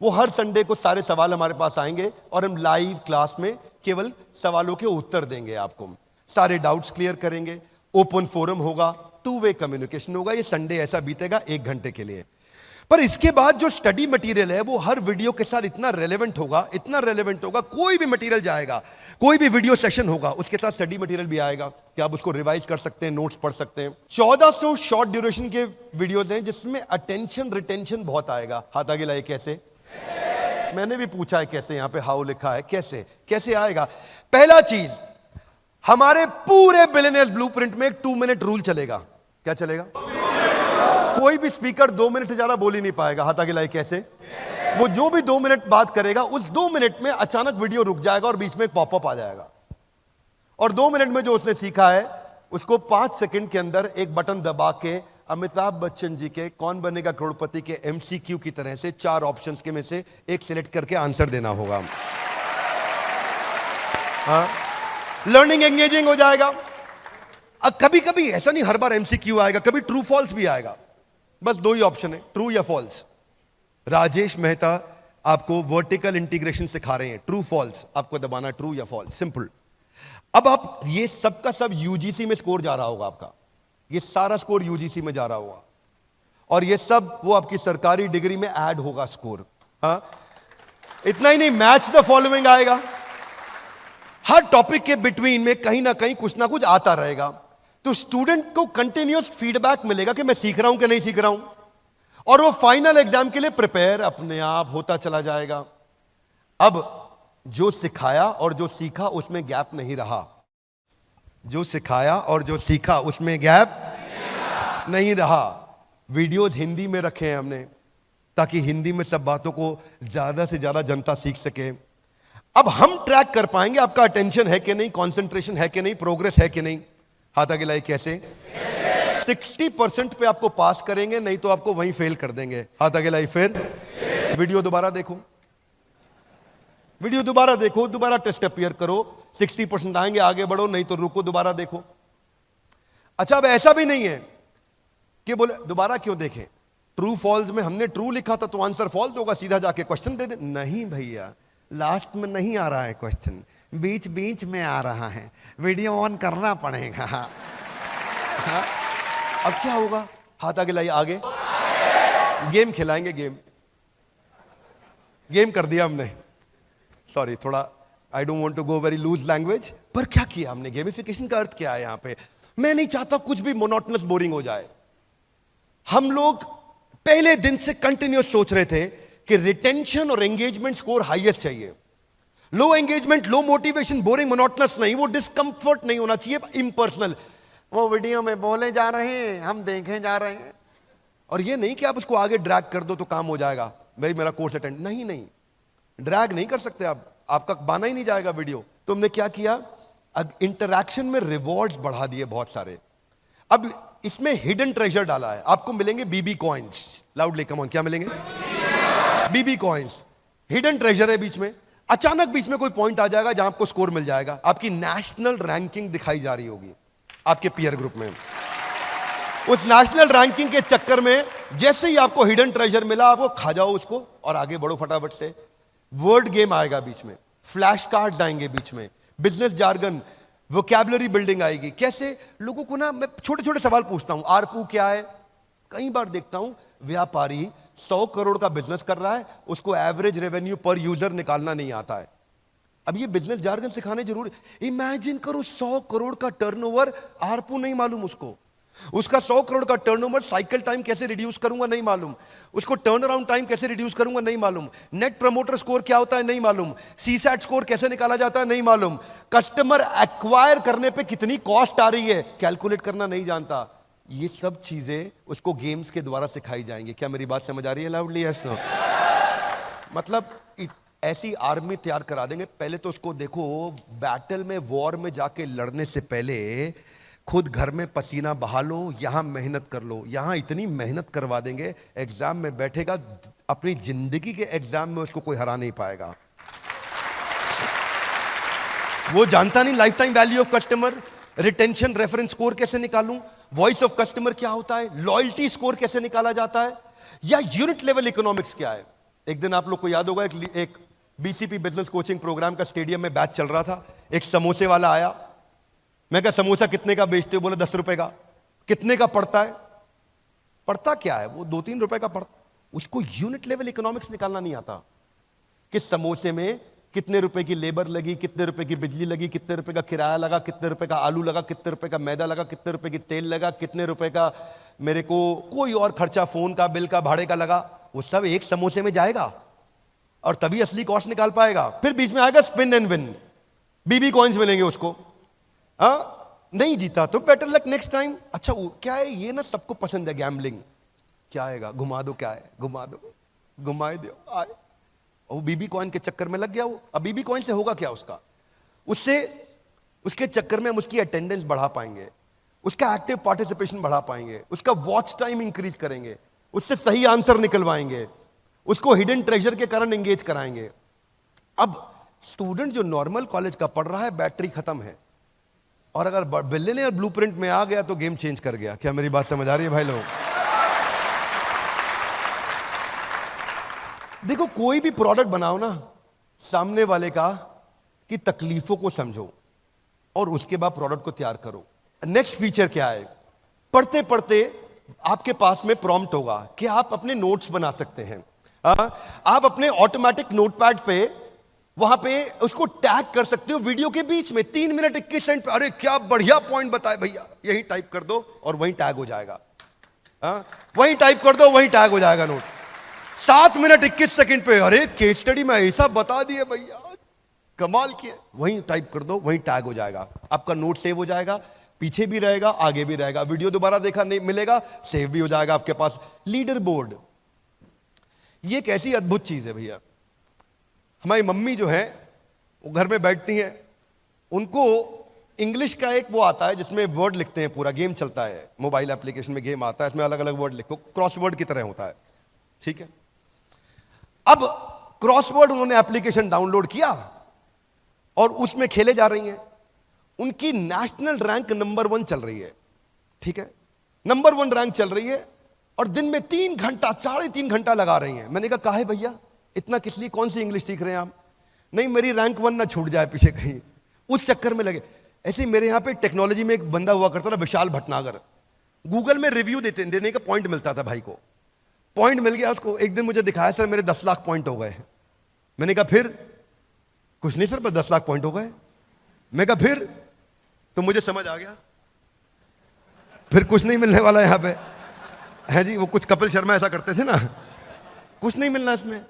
वो हर संडे को सारे सवाल हमारे पास आएंगे और हम लाइव क्लास में केवल सवालों के उत्तर देंगे आपको, सारे डाउट्स क्लियर करेंगे, ओपन फोरम होगा, 2 वे कम्युनिकेशन होगा। ये संडे ऐसा बीतेगा 1 घंटे के लिए। पर इसके बाद जो स्टडी मटेरियल है वो हर वीडियो के साथ इतना रेलेवेंट होगा, इतना रेलेवेंट होगा, कोई भी मटेरियल जाएगा, कोई भी वीडियो सेशन होगा, उसके साथ स्टडी मटेरियल भी आएगा कि आप उसको रिवाइज कर सकते हैं, नोट्स पढ़ सकते हैं। 1400 शॉर्ट ड्यूरेशन के वीडियोज हैं जिसमें अटेंशन रिटेंशन बहुत आएगा। हाथ आगे लाइए, कैसे? मैंने भी पूछा है कैसे, यहां पे हाउ लिखा है, कैसे कैसे आएगा? पहला चीज, हमारे पूरे बिलियनियर्स ब्लूप्रिंट में एक 2 मिनट रूल चलेगा। क्या चलेगा? कोई भी स्पीकर 2 मिनट से ज्यादा बोल ही नहीं पाएगा। हाथ आगे लाइए, कैसे? वो जो भी 2 मिनट बात करेगा उस 2 मिनट में अचानक वीडियो रुक जाएगा और बीच में एक पॉपअप आ जाएगा, और 2 मिनट में जो उसने सीखा है उसको 5 सेकंड के अंदर एक बटन दबा के अमिताभ बच्चन जी के कौन बनेगा करोड़पति के MCQ की तरह से 4 ऑप्शंस के में से एक सिलेक्ट करके आंसर देना होगा। हाँ, लर्निंग एंगेजिंग हो जाएगा। अब कभी कभी ऐसा नहीं हर बार MCQ आएगा, कभी ट्रू फॉल्स भी आएगा। बस 2 ही ऑप्शन है, ट्रू या फॉल्स। राजेश मेहता आपको वर्टिकल इंटीग्रेशन सिखा रहे हैं, ट्रू फॉल्स आपको दबाना, ट्रू या फॉल्स, सिंपल। अब आप ये सब का सब UGC में स्कोर जा रहा होगा, आपका ये सारा स्कोर UGC में जा रहा होगा, और ये सब वो आपकी सरकारी डिग्री में ऐड होगा स्कोर। हाँ, इतना ही नहीं, मैच द फॉलोइंग आएगा। हर टॉपिक के बिटवीन में कहीं ना कहीं कुछ ना कुछ आता रहेगा, तो स्टूडेंट को कंटिन्यूअस फीडबैक मिलेगा कि मैं सीख रहा हूं कि नहीं सीख रहा हूं, और वो फाइनल एग्जाम के लिए प्रिपेयर अपने आप होता चला जाएगा। अब जो सिखाया और जो सीखा उसमें गैप नहीं रहा, जो सिखाया और जो सीखा उसमें गैप नहीं रहा। वीडियोस हिंदी में रखे हैं हमने ताकि हिंदी में सब बातों को ज्यादा से ज्यादा जनता सीख सके। अब हम ट्रैक कर पाएंगे आपका अटेंशन है कि नहीं, कंसंट्रेशन है कि नहीं, प्रोग्रेस है कि नहीं। हाथ आगे लाइए, कैसे? 60% पे आपको पास करेंगे, नहीं तो आपको वहीं फेल कर देंगे। हाथ आगे लाइए। फिर वीडियो दोबारा देखो, वीडियो दोबारा देखो, दोबारा टेस्ट अपियर करो, 60% आएंगे, आगे बढ़ो, नहीं तो रुको, दोबारा देखो। अच्छा, अब ऐसा भी नहीं है कि बोले दोबारा क्यों देखें, ट्रू फॉल्स में हमने ट्रू लिखा था तो आंसर फॉल्स होगा, सीधा जाके क्वेश्चन दे दे। नहीं भैया, लास्ट में नहीं आ रहा है क्वेश्चन, बीच बीच में आ रहा है, वीडियो ऑन करना पड़ेगा। हाँ? अब क्या होगा? हाथ आगे लाइए, आगे गेम खिलाएंगे। गेम कर दिया हमने, सॉरी थोड़ा I don't want to go very loose language, पर क्या किया हमने? गेमिफिकेशन का अर्थ क्या है यहां पे? मैं नहीं चाहता कुछ भी मोनोटोनस बोरिंग हो जाए। हम लोग पहले दिन से कंटिन्यूस सोच रहे थे कि रिटेंशन और एंगेजमेंट स्कोर हाईएस्ट चाहिए। Low engagement, low motivation, boring, monotonous नहीं, वो डिस्कंफर्ट नहीं होना चाहिए, इम्पर्सनल। वो वीडियो में बोले जा रहे हैं, हम देखे जा रहे हैं, और ये नहीं कि आप उसको आगे ड्रैग कर दो तो काम हो जाएगा, भाई मेरा कोर्स अटेंड। नहीं, ड्रैग नहीं कर सकते आप, आपका बाना ही नहीं जाएगा वीडियो। तो हमने क्या किया? इंटरैक्शन में रिवॉर्ड्स बढ़ा दिए बहुत सारे। अब इसमें हिडन ट्रेजर डाला है, आपको मिलेंगे BB coins. Loudly come on, क्या मिलेंगे? BB कॉइन्स, हिडन ट्रेजर है बीच में। अचानक बीच में कोई पॉइंट आ जाएगा जहां आपको स्कोर मिल जाएगा, आपकी नेशनल रैंकिंग दिखाई जा रही होगी आपके पीयर ग्रुप में। उस नेशनल रैंकिंग के चक्कर में जैसे ही आपको हिडन ट्रेजर मिला, आपको खा जाओ उसको और आगे बढ़ो फटाफट से। वर्ड गेम आएगा बीच में, फ्लैश कार्ड्स आएंगे बीच में, बिजनेस जार्गन, वोकैबुलरी बिल्डिंग आएगी। कैसे? लोगों को ना मैं छोटे छोटे सवाल पूछता हूं, आरपू क्या है? कई बार देखता हूं व्यापारी 100 करोड़ का बिजनेस कर रहा है, उसको एवरेज रेवेन्यू पर यूजर निकालना नहीं आता है। अब ये बिजनेस जार्गन सिखाने जरूरी। इमेजिन करो 100 करोड़ का टर्नओवर, आरपू नहीं मालूम उसको, उसका 100 करोड़ का टर्नओवर, साइकिल टाइम कैसे रिड्यूस करूंगा नहीं मालूम, उसको टर्न अराउंड टाइम कैसे रिड्यूस करूंगा नहीं मालूम, नेट प्रमोटर स्कोर क्या होता है नहीं मालूम, सीसैट स्कोर कैसे निकाला जाता है नहीं मालूम, कस्टमर एक्वायर करने पे कितनी कॉस्ट आ रही है कैलकुलेट करना नहीं जानता। ये सब चीजें उसको गेम्स के द्वारा सिखाई जाएंगी। क्या मेरी बात समझ आ रही है? Loudly yes no? मतलब ऐसी आर्मी तैयार करा देंगे। पहले तो उसको देखो, बैटल में, वॉर में जाके लड़ने से पहले खुद घर में पसीना बहा लो, यहां मेहनत कर लो। यहां इतनी मेहनत करवा देंगे, एग्जाम में बैठेगा, अपनी जिंदगी के एग्जाम में उसको कोई हरा नहीं पाएगा। वो जानता नहीं life time value of customer, retention reference score कैसे निकालूं, वॉइस ऑफ कस्टमर क्या होता है, लॉयल्टी स्कोर कैसे निकाला जाता है, या यूनिट लेवल इकोनॉमिक्स क्या है। एक दिन आप लोग को याद होगा, एक BCP बिजनेस कोचिंग प्रोग्राम का स्टेडियम में बैच चल रहा था। एक समोसे वाला आया, मैं कहा समोसा कितने का बेचते हो? बोले 10 रुपए का। कितने का पड़ता है? पड़ता क्या है? वो 2-3 रुपए का पड़ता। उसको यूनिट लेवल इकोनॉमिक्स निकालना नहीं आता कि समोसे में कितने रुपए की लेबर लगी, कितने रुपए की बिजली लगी, कितने रुपए का किराया लगा, कितने रुपए का आलू लगा, कितने रुपए का मैदा लगा, कितने रुपए की तेल लगा, कितने रुपए का मेरे को कोई और खर्चा फोन का बिल का भाड़े का लगा। वो सब एक समोसे में जाएगा और तभी असली कॉस्ट निकाल पाएगा। फिर बीच में आएगा spin and win, BB coins मिलेंगे उसको। नहीं जीता तो बेटर लक नेक्स्ट टाइम। अच्छा क्या है ये ना, सबको पसंद है गैम्बलिंग। क्या आएगा, घुमा दो, क्या है घुमा दो, घुमाए दो आए। वो बीबी कॉइन के चक्कर में लग गया वो। अब बीबी कॉइन से होगा क्या उसका, उससे उसके चक्कर में हम उसकी अटेंडेंस बढ़ा पाएंगे, उसका एक्टिव पार्टिसिपेशन बढ़ा पाएंगे, उसका वॉच टाइम इंक्रीज करेंगे, उससे सही आंसर निकलवाएंगे, उसको हिडन ट्रेजर के कारण एंगेज कराएंगे। अब स्टूडेंट जो नॉर्मल कॉलेज का पढ़ रहा है, बैटरी खत्म है, और अगर बिलियनियर ब्लूप्रिंट में आ गया तो गेम चेंज कर गया। क्या मेरी बात समझ आ रही है भाई लोग? देखो कोई भी प्रोडक्ट बनाओ ना, सामने वाले का की तकलीफों को समझो और उसके बाद प्रोडक्ट को तैयार करो। नेक्स्ट फीचर क्या है, पढ़ते पढ़ते आपके पास में प्रॉम्प्ट होगा कि आप अपने नोट्स बना सकते हैं। आप अपने ऑटोमेटिक नोटपैड पे वहां पे उसको टैग कर सकते हो वीडियो के बीच में 3 मिनट 21 सेकंड पे। अरे क्या बढ़िया पॉइंट बताए भैया, यही टाइप कर दो और वहीं टैग हो जाएगा। वहीं टाइप कर दो, वहीं टैग हो जाएगा नोट। 7 मिनट 21 सेकंड पे अरे केस स्टडी में ऐसा बता दिए भैया, कमाल किए, वहीं टाइप कर दो, वहीं टैग हो जाएगा। आपका नोट सेव हो जाएगा, पीछे भी रहेगा, आगे भी रहेगा, वीडियो दोबारा देखा नहीं मिलेगा, सेव भी हो जाएगा आपके पास। लीडर बोर्ड, ये एक ऐसी अद्भुत चीज है भैया। हमारी मम्मी जो है वो घर में बैठती हैं, उनको इंग्लिश का एक वो आता है जिसमें वर्ड लिखते हैं, पूरा गेम चलता है, मोबाइल एप्लीकेशन में गेम आता है, इसमें अलग अलग वर्ड लिखो, क्रॉसवर्ड की तरह होता है, ठीक है। अब क्रॉसवर्ड उन्होंने एप्लीकेशन डाउनलोड किया और उसमें खेले जा रही हैं। उनकी नेशनल रैंक नंबर 1 चल रही है, ठीक है, नंबर 1 रैंक चल रही है, और दिन में 3 घंटा 3.5 घंटा लगा रही हैं। मैंने कहा काहे भैया इतना किस लिए, कौन सी इंग्लिश सीख रहे हैं आप? नहीं मेरी रैंक 1 ना छूट जाए पीछे कहीं, उस चक्कर में लगे। ऐसे ही मेरे यहां पे टेक्नोलॉजी में एक बंदा हुआ करता था, विशाल भटनागर, गूगल में रिव्यू देने का पॉइंट मिलता था भाई को, पॉइंट मिल गया उसको। एक दिन मुझे दिखाया सर मेरे 10 लाख पॉइंट हो गए। मैंने कहा फिर? कुछ नहीं सर बस 10 लाख पॉइंट हो गए। मैं कहा फिर? तो मुझे समझ आ गया फिर कुछ नहीं मिलने वाला यहां पे है जी। वो कुछ कपिल शर्मा ऐसा करते थे ना, कुछ नहीं मिलना इसमें।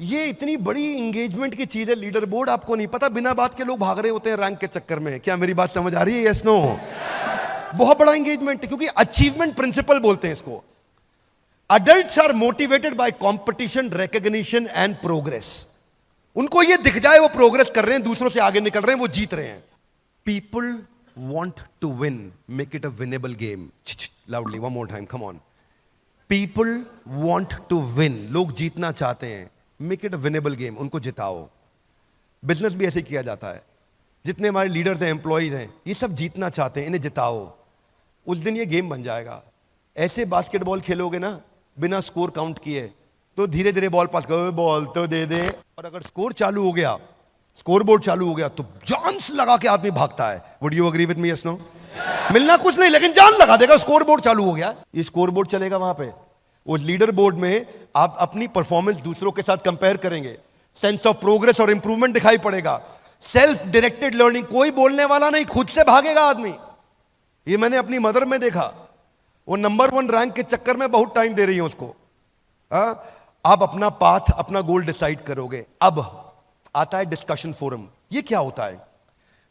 ये इतनी बड़ी इंगेजमेंट की चीज है लीडर बोर्ड, आपको नहीं पता, बिना बात के लोग भाग रहे होते हैं रैंक के चक्कर में। क्या मेरी बात समझ आ रही है? Yes no? बहुत बड़ा इंगेजमेंट है, क्योंकि अचीवमेंट प्रिंसिपल बोलते हैं इसको। Adults are motivated by competition, recognition and progress. उनको ये दिख जाए वो प्रोग्रेस कर रहे हैं, दूसरों से आगे निकल रहे हैं, वो जीत रहे हैं। People want to win, make it a winnable game. Loudly, one more time, come on. People want to win. लोग जीतना चाहते हैं, make it a winnable game. उनको जिताओ। बिजनेस भी ऐसे किया जाता है, जितने हमारे लीडर्स हैं, एम्प्लॉइज हैं, ये सब जीतना चाहते हैं, इन्हें जिताओ, उस दिन ये गेम बन जाएगा। ऐसे बास्केटबॉल खेलोगे ना बिना स्कोर काउंट किए, तो धीरे धीरे बॉल पास करो, बॉल तो दे दे, और अगर स्कोर चालू हो गया, स्कोर बोर्ड चालू हो गया, तो जान से लगा के आदमी भागता है। Would you agree with me? Yes no? मिलना कुछ नहीं, लेकिन जान लगा देगा, स्कोर बोर्ड चालू हो गया। ये स्कोर बोर्ड चलेगा वहां पे, उस लीडर बोर्ड में आप अपनी परफॉर्मेंस दूसरों के साथ कंपेयर करेंगे, सेंस ऑफ प्रोग्रेस और इंप्रूवमेंट दिखाई पड़ेगा। सेल्फ डायरेक्टेड लर्निंग, कोई बोलने वाला नहीं, खुद से भागेगा आदमी। ये मैंने अपनी मदर में देखा, वो नंबर 1 रैंक के चक्कर में बहुत टाइम दे रही है उसको। आप अपना पाथ, अपना गोल डिसाइड करोगे। अब आता है डिस्कशन फोरम। ये क्या होता है?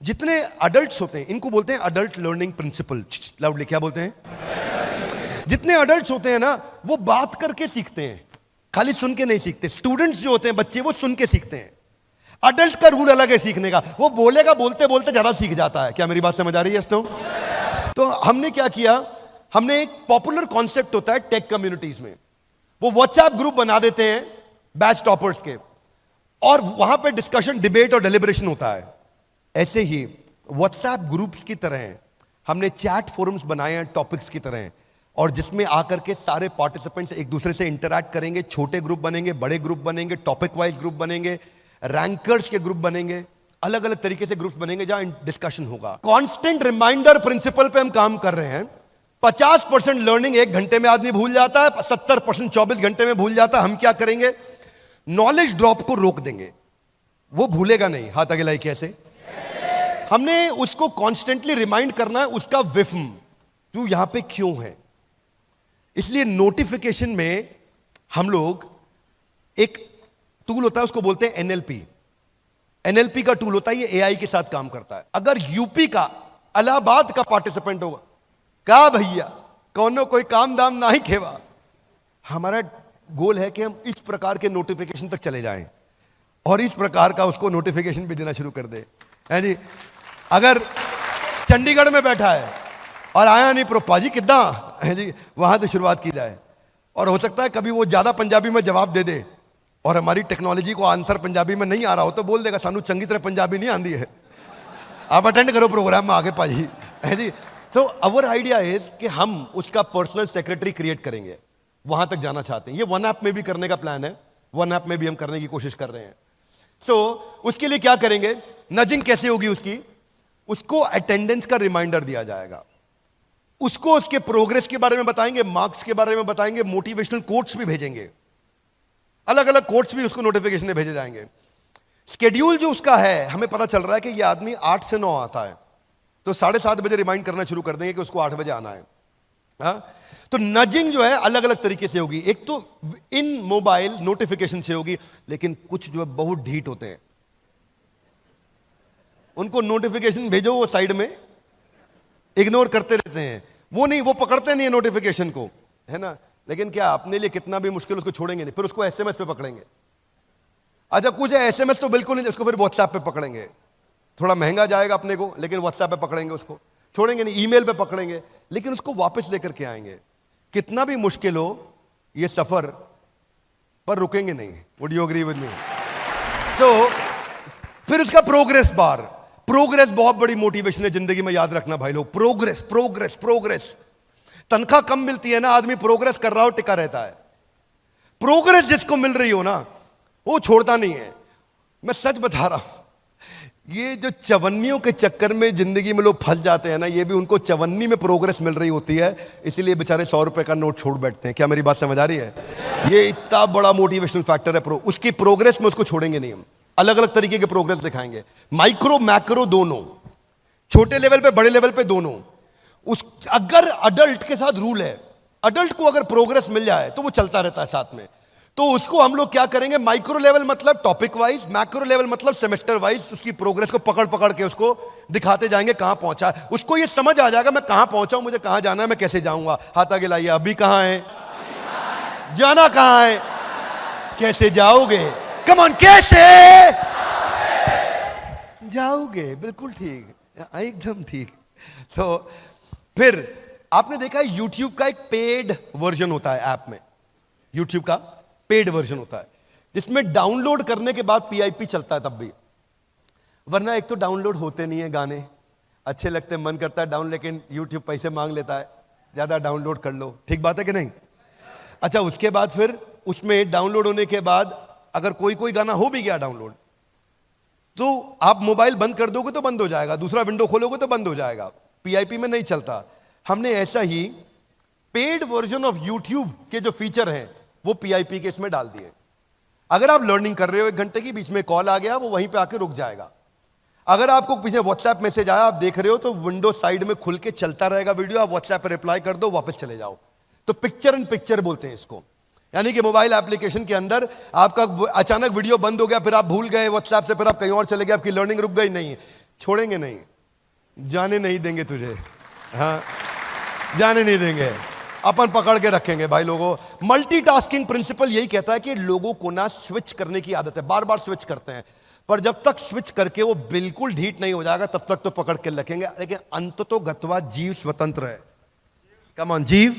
जितने अडल्ट्स होते हैं, इनको बोलते हैं अडल्ट लर्निंग प्रिंसिपल। लाउडली क्या बोलते हैं? जितने अडल्ट्स होते हैं ना, वो बात करके सीखते हैं, खाली सुन के नहीं सीखते। स्टूडेंट्स जो होते हैं, बच्चे, वो सुन के सीखते हैं। अडल्ट का रूल अलग है सीखने का, वो बोलेगा, बोलते बोलते ज्यादा सीख जाता है। क्या मेरी बात समझ आ रही है? तो हमने क्या किया, हमने एक पॉपुलर कॉन्सेप्ट होता है टेक कम्युनिटीज में, वो व्हाट्सएप ग्रुप बना देते हैं बैच टॉपर्स के, और वहां पे डिस्कशन, डिबेट और डेलिब्रेशन होता है। ऐसे ही व्हाट्सएप ग्रुप्स की तरह हमने चैट फोरम्स बनाए हैं टॉपिक्स की तरह, और जिसमें आकर के सारे पार्टिसिपेंट्स एक दूसरे से इंटरैक्ट करेंगे। छोटे ग्रुप बनेंगे, बड़े ग्रुप बनेंगे, टॉपिक वाइज ग्रुप बनेंगे, रैंकर्स के ग्रुप बनेंगे, अलग अलग तरीके से ग्रुप बनेंगे जहां डिस्कशन होगा। कांस्टेंट रिमाइंडर प्रिंसिपल पे हम काम कर रहे हैं। 50% लर्निंग 1 घंटे में आदमी भूल जाता है, 70% 24 घंटे में भूल जाता है। हम क्या करेंगे? नॉलेज ड्रॉप को रोक देंगे, वो भूलेगा नहीं। हाथ आगे लाई कैसे? हमने उसको कॉन्स्टेंटली रिमाइंड करना है उसका विफ्म, तू यहां पे क्यों है। इसलिए नोटिफिकेशन में हम लोग एक टूल होता है, उसको बोलते हैं एनएलपी। एनएलपी का टूल होता है, ये एआई के साथ काम करता है। अगर यूपी का इलाहाबाद का पार्टिसिपेंट होगा, क्या भैया कौनो कोई काम दाम ना ही खेवा, हमारा गोल है कि हम इस प्रकार के नोटिफिकेशन तक चले जाएं और इस प्रकार का उसको नोटिफिकेशन भी देना शुरू कर दे। है जी, अगर चंडीगढ़ में बैठा है और आया नहीं प्रोपा जी कितना है जी, वहां से शुरुआत की जाए। और हो सकता है कभी वो ज्यादा पंजाबी में जवाब दे दे और हमारी टेक्नोलॉजी को आंसर पंजाबी में नहीं आ रहा हो तो बोल देगा सानू चंगी तरह पंजाबी नहीं आती है, आप अटेंड करो प्रोग्राम में आगे पाजी। है जी, तो अवर आइडिया इज कि हम उसका पर्सनल सेक्रेटरी क्रिएट करेंगे, वहां तक जाना चाहते हैं। ये वन ऐप में भी करने का प्लान है, वन ऐप में भी हम करने की कोशिश कर रहे हैं। सो उसके लिए क्या करेंगे? नजिंग कैसे होगी उसकी? उसको अटेंडेंस का रिमाइंडर दिया जाएगा, उसको उसके प्रोग्रेस के बारे में बताएंगे, मार्क्स के बारे में बताएंगे, मोटिवेशनल कोट्स भी भेजेंगे, अलग अलग कोट्स भी उसको नोटिफिकेशन में भेजे जाएंगे। स्केड्यूल जो उसका है, हमें पता चल रहा है कि ये आदमी 8 से 9 आता है, तो 7:30 बजे रिमाइंड करना शुरू कर देंगे कि उसको 8 बजे आना है। हाँ? तो नजिंग जो है अलग अलग तरीके से होगी। एक तो इन मोबाइल नोटिफिकेशन से होगी, लेकिन कुछ जो है बहुत ढीठ होते हैं, उनको नोटिफिकेशन भेजो वो साइड में इग्नोर करते रहते हैं, वो नहीं, वो पकड़ते नहीं है नोटिफिकेशन को, है ना। लेकिन क्या अपने लिए कितना भी मुश्किल उसको छोड़ेंगे नहीं, फिर उसको एसएमएस पे पकड़ेंगे। अच्छा कुछ है एसएमएस तो बिल्कुल नहीं, उसको फिर व्हाट्सएप पे पकड़ेंगे, थोड़ा महंगा जाएगा अपने को, लेकिन व्हाट्सएप पे पकड़ेंगे, उसको छोड़ेंगे नहीं, ईमेल पे पकड़ेंगे, लेकिन उसको वापस लेकर के आएंगे। कितना भी मुश्किल हो ये सफर, पर रुकेंगे नहीं। Would you agree with me? तो फिर उसका प्रोग्रेस बार, प्रोग्रेस बहुत बड़ी मोटिवेशन है जिंदगी में, याद रखना भाई लोग। Progress progress progress. तनख्वाह कम मिलती है ना, आदमी प्रोग्रेस कर रहा हो टिका रहता है। प्रोग्रेस जिसको मिल रही हो ना, वो छोड़ता नहीं है। मैं सच बता रहा हूं, ये जो चवन्नियों के चक्कर में जिंदगी में लोग फंस जाते हैं ना, ये भी उनको चवन्नी में प्रोग्रेस मिल रही होती है, इसीलिए बेचारे 100 रुपए का नोट छोड़ बैठते हैं। क्या मेरी बात समझ आ रही है? ये इतना बड़ा मोटिवेशनल फैक्टर है। उसकी प्रोग्रेस में उसको छोड़ेंगे नहीं हम, अलग अलग तरीके के प्रोग्रेस दिखाएंगे, माइक्रो मैक्रो दोनों, छोटे लेवल पे बड़े लेवल पे दोनों। अगर अडल्ट के साथ रूल है, अडल्ट को अगर प्रोग्रेस मिल जाए तो वो चलता रहता है साथ में, तो उसको हम लोग क्या करेंगे? माइक्रो लेवल मतलब टॉपिक वाइज, मैक्रो लेवल मतलब सेमेस्टर वाइज उसकी प्रोग्रेस को पकड़ पकड़ के उसको दिखाते जाएंगे कहां पहुंचा है। उसको ये समझ आ जाएगा मैं कहां पहुंचा हूं, मुझे कहां जाना है, मैं कैसे जाऊंगा। हाथ आगे लाइए, अभी कहां है, जाना कहां है, कैसे जाओगे? कम ऑन, कैसे जाओगे? बिल्कुल ठीक, एकदम ठीक। तो फिर आपने देखा है YouTube का एक पेड वर्जन होता है, ऐप में YouTube का पेड वर्जन होता है, जिसमें डाउनलोड करने के बाद PIP चलता है तब भी, वरना एक तो डाउनलोड होते नहीं है गाने, अच्छे लगते मन करता है डाउन, लेकिन YouTube पैसे मांग लेता है, ज्यादा डाउनलोड कर लो। ठीक बात है कि नहीं? अच्छा उसके बाद फिर उसमें डाउनलोड होने के बाद अगर कोई कोई गाना हो भी गया डाउनलोड, तो आप मोबाइल बंद कर दोगे तो बंद हो जाएगा, दूसरा विंडो खोलोगे तो बंद हो जाएगा, PIP में नहीं चलता। हमने ऐसा ही पेड वर्जन ऑफ YouTube के जो फीचर हैं वो PIP के इसमें डाल दिए। अगर आप लर्निंग कर रहे हो 1 घंटे की, बीच में कॉल आ गया, वो वहीं पे आके रुक जाएगा। अगर आपको पीछे व्हाट्सएप मैसेज आया, आप देख रहे हो, तो विंडो साइड में खुल के चलता रहेगा वीडियो, आप व्हाट्सएप पे रिप्लाई कर दो, वापस चले जाओ। तो पिक्चर इन पिक्चर बोलते हैं इसको, यानी कि मोबाइल एप्लीकेशन के अंदर आपका अचानक वीडियो बंद हो गया, फिर आप भूल गए व्हाट्सएप से, फिर आप कहीं और चले गए, आपकी लर्निंग रुक गई, नहीं छोड़ेंगे, नहीं जाने नहीं देंगे तुझे, हाँ जाने नहीं देंगे, अपन पकड़ के रखेंगे भाई लोगों। मल्टीटास्किंग प्रिंसिपल यही कहता है कि लोगों को ना स्विच करने की आदत है, बार बार स्विच करते हैं, पर जब तक स्विच करके वो बिल्कुल ढीठ नहीं हो जाएगा तब तक तो पकड़ के रखेंगे। लेकिन अंततो गत्वा जीव स्वतंत्र है। कम ऑन, जीव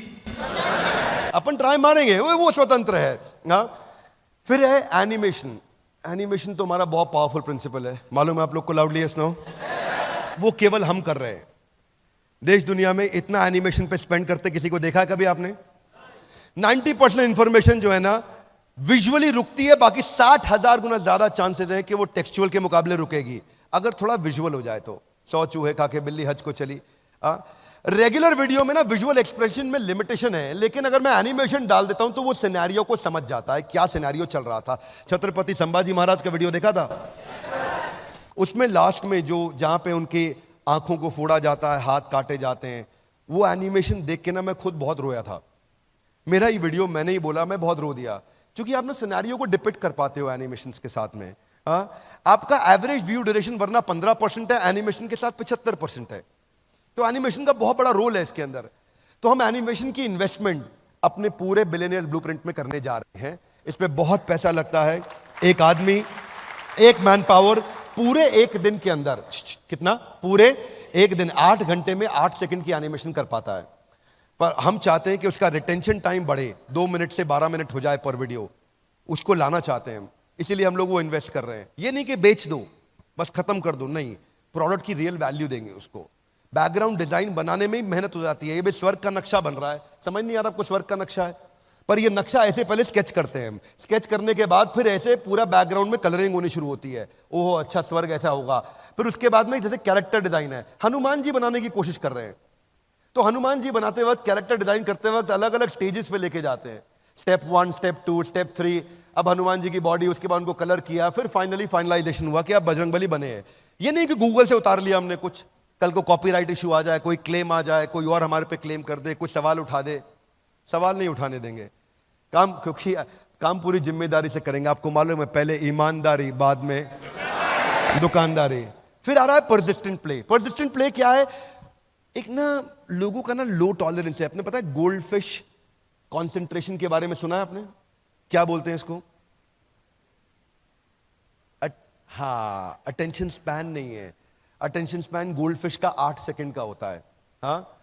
अपन ट्राई मारेंगे, वो स्वतंत्र है ना। फिर है एनिमेशन। एनिमेशन तो हमारा बहुत पावरफुल प्रिंसिपल है, मालूम है आप लोग को, लाउडली यस नो। वो केवल हम कर रहे हैं, देश दुनिया में इतना एनिमेशन पे स्पेंड करते किसी को देखा है कभी आपने? 90% इंफॉर्मेशन जो है ना विजुअली रुकती है, बाकी 60,000 गुना ज्यादा चांसेस है कि वो टेक्सचुअल के मुकाबले रुकेगी अगर थोड़ा विजुअल हो जाए तो। 100 चूहे खा के बिल्ली हज को चली। रेगुलर वीडियो में ना विजुअल एक्सप्रेशन में लिमिटेशन है, लेकिन अगर मैं एनिमेशन डाल देता हूं तो वो सिनेरियो को समझ जाता है, क्या सिनेरियो चल रहा था। छत्रपति संभाजी महाराज का वीडियो देखा था? उसमें लास्ट में जो जहां पे उनके आंखों को फोड़ा जाता है, हाथ काटे जाते हैं, वो एनिमेशन देख के ना मैं खुद बहुत रोया था। मेरा ही वीडियो, मैंने ही बोला, मैं बहुत रो दिया, क्योंकि आप ना सिनेरियो को डिपिक्ट कर पाते हो एनिमेशन के साथ में। आपका एवरेज व्यू ड्यूरेशन वरना 15% है, एनिमेशन के साथ 75% है। तो एनिमेशन का बहुत बड़ा रोल है इसके अंदर। तो हम एनिमेशन की इन्वेस्टमेंट अपने पूरे बिलियनियर ब्लूप्रिंट में करने जा रहे हैं। इस पे बहुत पैसा लगता है। एक आदमी, एक मैन पावर पूरे एक दिन के अंदर कितना, पूरे एक दिन 8 घंटे में 8 सेकंड की एनिमेशन कर पाता है। पर हम चाहते हैं कि उसका रिटेंशन टाइम बढ़े, 2 मिनट से 12 मिनट हो जाए पर वीडियो, उसको लाना चाहते हैं हम। इसीलिए हम लोग वो इन्वेस्ट कर रहे हैं। ये नहीं कि बेच दो बस खत्म कर दो, नहीं, प्रोडक्ट की रियल वैल्यू देंगे उसको। बैकग्राउंड डिजाइन बनाने में ही मेहनत हो जाती है। ये भी स्वर्ग का नक्शा बन रहा है, समझ नहीं आ रहा आपको स्वर्ग का नक्शा है, पर ये नक्शा ऐसे पहले स्केच करते हैं हम। स्केच करने के बाद फिर ऐसे पूरा बैकग्राउंड में कलरिंग होनी शुरू होती है। ओहो अच्छा स्वर्ग ऐसा होगा। फिर उसके बाद में जैसे कैरेक्टर डिजाइन है, हनुमान जी बनाने की कोशिश कर रहे हैं, तो हनुमान जी बनाते वक्त, कैरेक्टर डिजाइन करते वक्त अलग अलग स्टेजेस पे लेके जाते हैं। Step 1, step 2, step 3। अब हनुमान जी की बॉडी, उसके बाद उनको कलर किया, फिर फाइनली फाइनलाइजेशन हुआ कि अब बजरंगबली बने हैं। ये नहीं कि गूगल से उतार लिया हमने कुछ, कल को कॉपीराइट इशू आ जाए, कोई क्लेम आ जाए, कोई और हमारे पे क्लेम कर दे, कुछ सवाल उठा दे। सवाल नहीं उठाने देंगे काम, क्योंकि काम पूरी जिम्मेदारी से करेंगे। आपको मालूम है, पहले ईमानदारी, बाद में दुकानदारी। फिर आ रहा है परसिस्टेंट प्ले। परसिस्टेंट प्ले क्या है? एक ना लोगों का ना लो टॉलरेंस है। आपने पता है गोल्ड फिश कॉन्सेंट्रेशन के बारे में सुना है आपने? क्या बोलते हैं इसको? हाँ, अटेंशन स्पैन नहीं है। अटेंशन स्पैन गोल्ड फिश का 8 सेकंड का होता है। हाँ,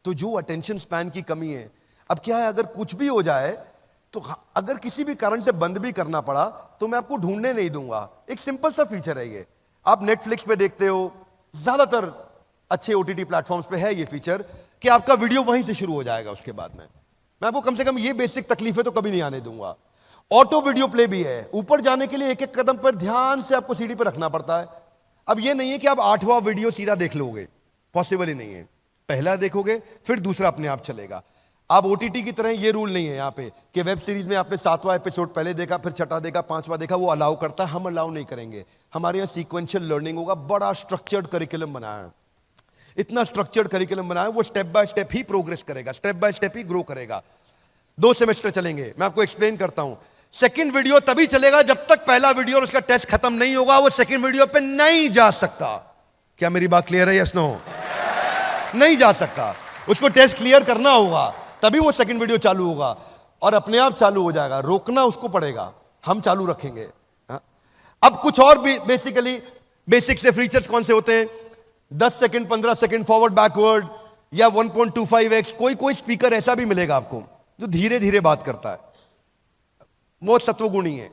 तो जो अटेंशन स्पैन की कमी है, अब क्या है, अगर कुछ भी हो जाए तो अगर किसी भी कारण से बंद भी करना पड़ा तो मैं आपको ढूंढने नहीं दूंगा। एक सिंपल सा फीचर है ये। आप नेटफ्लिक्स पे देखते हो, ज्यादातर अच्छे ओटीटी प्लेटफॉर्म्स पे है ये फीचर कि आपका वीडियो वहीं से शुरू हो जाएगा। उसके बाद में मैं आपको कम से कम ये बेसिक तकलीफें तो कभी नहीं आने दूंगा। ऑटो वीडियो प्ले भी है। ऊपर जाने के लिए एक एक कदम पर ध्यान से आपको सीढ़ी पर रखना पड़ता है। अब ये नहीं है कि आप 8वां वीडियो सीधा देख लोगे, पॉसिबल ही नहीं है। पहला देखोगे फिर दूसरा अपने आप चलेगा। आप ओटीटी की तरह ये रूल नहीं है यहाँ पे कि वेब सीरीज में आपने 7वां एपिसोड पहले देखा, फिर 6वां देखा, 5वां देखा, वो अलाउ करता है। हम अलाउ नहीं करेंगे। हमारे यहाँ सीक्वेंशियल लर्निंग होगा। बड़ा स्ट्रक्चर्ड करिकुलम बनाया है, इतना स्ट्रक्चर्ड करिकुलम बनाया है, वो स्टेप बाय स्टेप ही प्रोग्रेस करेगा, स्टेप बाय स्टेप ही ग्रो करेगा। 2 सेमेस्टर चलेंगे। मैं आपको एक्सप्लेन करता हूं। सेकंड वीडियो तभी चलेगा जब तक पहला वीडियो और उसका टेस्ट खत्म नहीं होगा। वो सेकंड वीडियो पे नहीं जा सकता। क्या मेरी बात क्लियर है? Yes no? नहीं जा सकता। उसको टेस्ट क्लियर करना होगा, तभी वो सेकंड वीडियो चालू होगा और अपने आप चालू हो जाएगा। रोकना उसको पड़ेगा, हम चालू रखेंगे। अब कुछ और भी बेसिक से फीचर्स कौन से होते हैं? 10 सेकंड, 15 सेकंड फॉरवर्ड बैकवर्ड, या 1.25x। कोई स्पीकर ऐसा भी मिलेगा आपको जो धीरे धीरे बात करता है, बहुत सत्वगुणी है,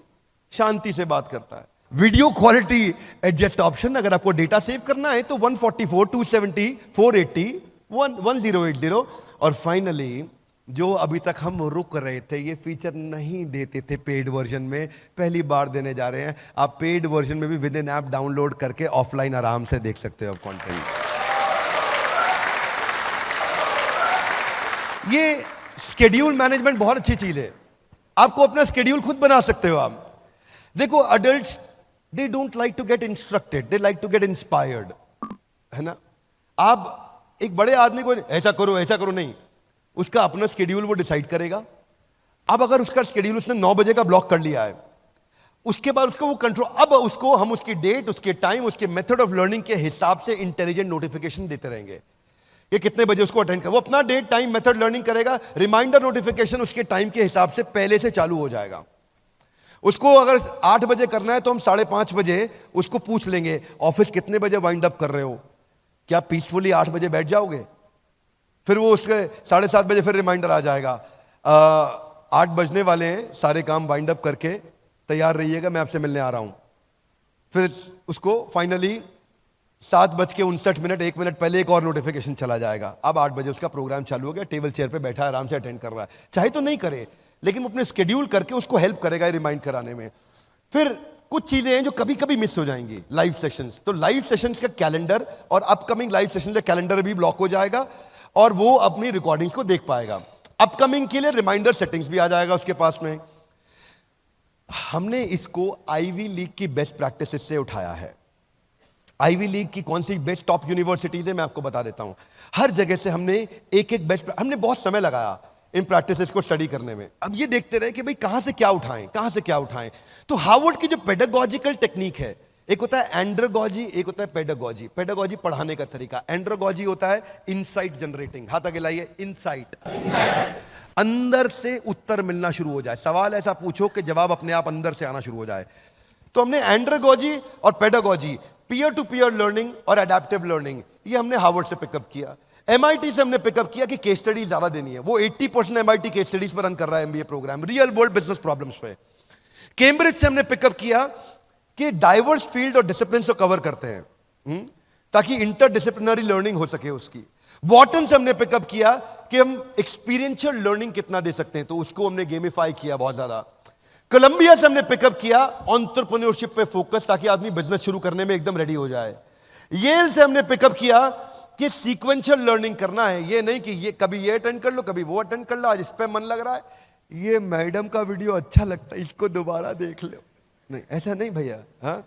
शांति से बात करता है। वीडियो क्वालिटी एडजस्ट ऑप्शन, अगर आपको डेटा सेव करना है तो 144, 270, 480, 1080। और फाइनली जो अभी तक हम रुक रहे थे, ये फीचर नहीं देते थे पेड वर्जन में, पहली बार देने जा रहे हैं। आप पेड वर्जन में भी विद इन ऐप डाउनलोड करके ऑफलाइन आराम से देख सकते हो कंटेंट। ये शेड्यूल मैनेजमेंट बहुत अच्छी चीज है। आपको अपना शेड्यूल खुद बना सकते हो आप। देखो, adults they don't like to get instructed, they like to get inspired, है ना? आप एक बड़े आदमी को ऐसा करो नहीं, उसका अपना शेड्यूल वो डिसाइड करेगा। अब अगर उसका शेड्यूल उसने 9 बजे का ब्लॉक कर लिया है, उसके बाद उसको वो कंट्रोल, अब उसको हम उसकी डेट, उसके टाइम, उसके मेथड ऑफ लर्निंग के हिसाब से इंटेलिजेंट नोटिफिकेशन देते रहेंगे कि कितने बजे उसको अटेंड कर। वो अपना डेट, टाइम, मेथड लर्निंग करेगा। रिमाइंडर नोटिफिकेशन उसके टाइम के हिसाब से पहले से चालू हो जाएगा। उसको अगर 8 बजे करना है तो हम 5:30 बजे उसको पूछ लेंगे, ऑफिस कितने बजे वाइंड अप कर रहे हो? क्या पीसफुली 8 बजे बैठ जाओगे? फिर वो उसके 7:30 बजे फिर रिमाइंडर आ जाएगा, 8 बजने वाले हैं, सारे काम वाइंड अप करके तैयार रहिएगा, मैं आपसे मिलने आ रहा हूं। फिर उसको फाइनली 7:59, 1 मिनट पहले एक और नोटिफिकेशन चला जाएगा। अब 8 बजे उसका प्रोग्राम चालू हो गया, टेबल चेयर पे बैठा आराम से अटेंड कर रहा है। चाहे तो नहीं करे, लेकिन अपने स्केड्यूल करके उसको हेल्प करेगा रिमाइंड कराने में। फिर कुछ चीजें हैं जो कभी कभी मिस हो जाएंगी, लाइव सेशंस। तो लाइव सेशंस का कैलेंडर और अपकमिंग लाइव सेशंस का कैलेंडर भी ब्लॉक हो जाएगा। और वो अपनी रिकॉर्डिंग्स को देख पाएगा। अपकमिंग के लिए रिमाइंडर सेटिंग्स भी आ जाएगा उसके पास में। हमने इसको आईवी लीग की बेस्ट प्रैक्टिसेस से उठाया है। आईवी लीग की कौन सी बेस्ट टॉप यूनिवर्सिटीज है मैं आपको बता देता हूं। हर जगह से हमने एक एक बेस्ट, हमने बहुत समय लगाया इन प्रैक्टिसेस को स्टडी करने में। अब ये देखते रहे कि भाई कहां से क्या उठाएं, कहां से क्या उठाएं। तो हार्वर्ड की जो पेडागॉजिकल टेक्निक है, एक होता है एंड्रोगॉजी, एक होता है पेडागॉजी। पेडागॉजी पढ़ाने का तरीका, एंड्रोगॉजी होता है इनसाइट जनरेटिंग। हाथ आगे लाइए, इनसाइट, अंदर से उत्तर मिलना शुरू हो जाए। सवाल ऐसा पूछो कि जवाब अपने आप अंदर से आना शुरू हो जाए। तो हमने एंड्रोगॉजी और pedagogy, peer to peer learning और एडेप्टिव लर्निंग, ये हमने हार्वर्ड से पिकअप किया। एमआईटी से हमने पिकअप किया कि केस स्टडी ज्यादा देनी है। वो 80% एमआईटी केस स्टडीज पर रन कर रहा है MBA program, real world business problems पे। कैम्ब्रिज से हमने पिकअप किया कि डाइवर्स फील्ड और डिसिप्लिन को कवर करते हैं ताकि इंटरडिसिप्लिनरी लर्निंग हो सके उसकी। वॉटन से हमने पिकअप किया कि हम एक्सपीरियंशियल लर्निंग कितना दे सकते हैं, तो उसको हमने गेमिफाई किया बहुत ज्यादा। कोलंबिया से हमने पिकअप किया एंटरप्रेन्योरशिप पे फोकस, ताकि आदमी बिजनेस शुरू करने में एकदम रेडी हो जाए। येल से हमने पिकअप किया कि सीक्वेंशियल लर्निंग करना है, ये नहीं कि ये कभी ये अटेंड कर लो कभी वो अटेंड कर लो, आज इस पे मन लग रहा है, ये मैडम का वीडियो अच्छा लगता है इसको दोबारा देख लो, नहीं ऐसा नहीं भैया। हाँ,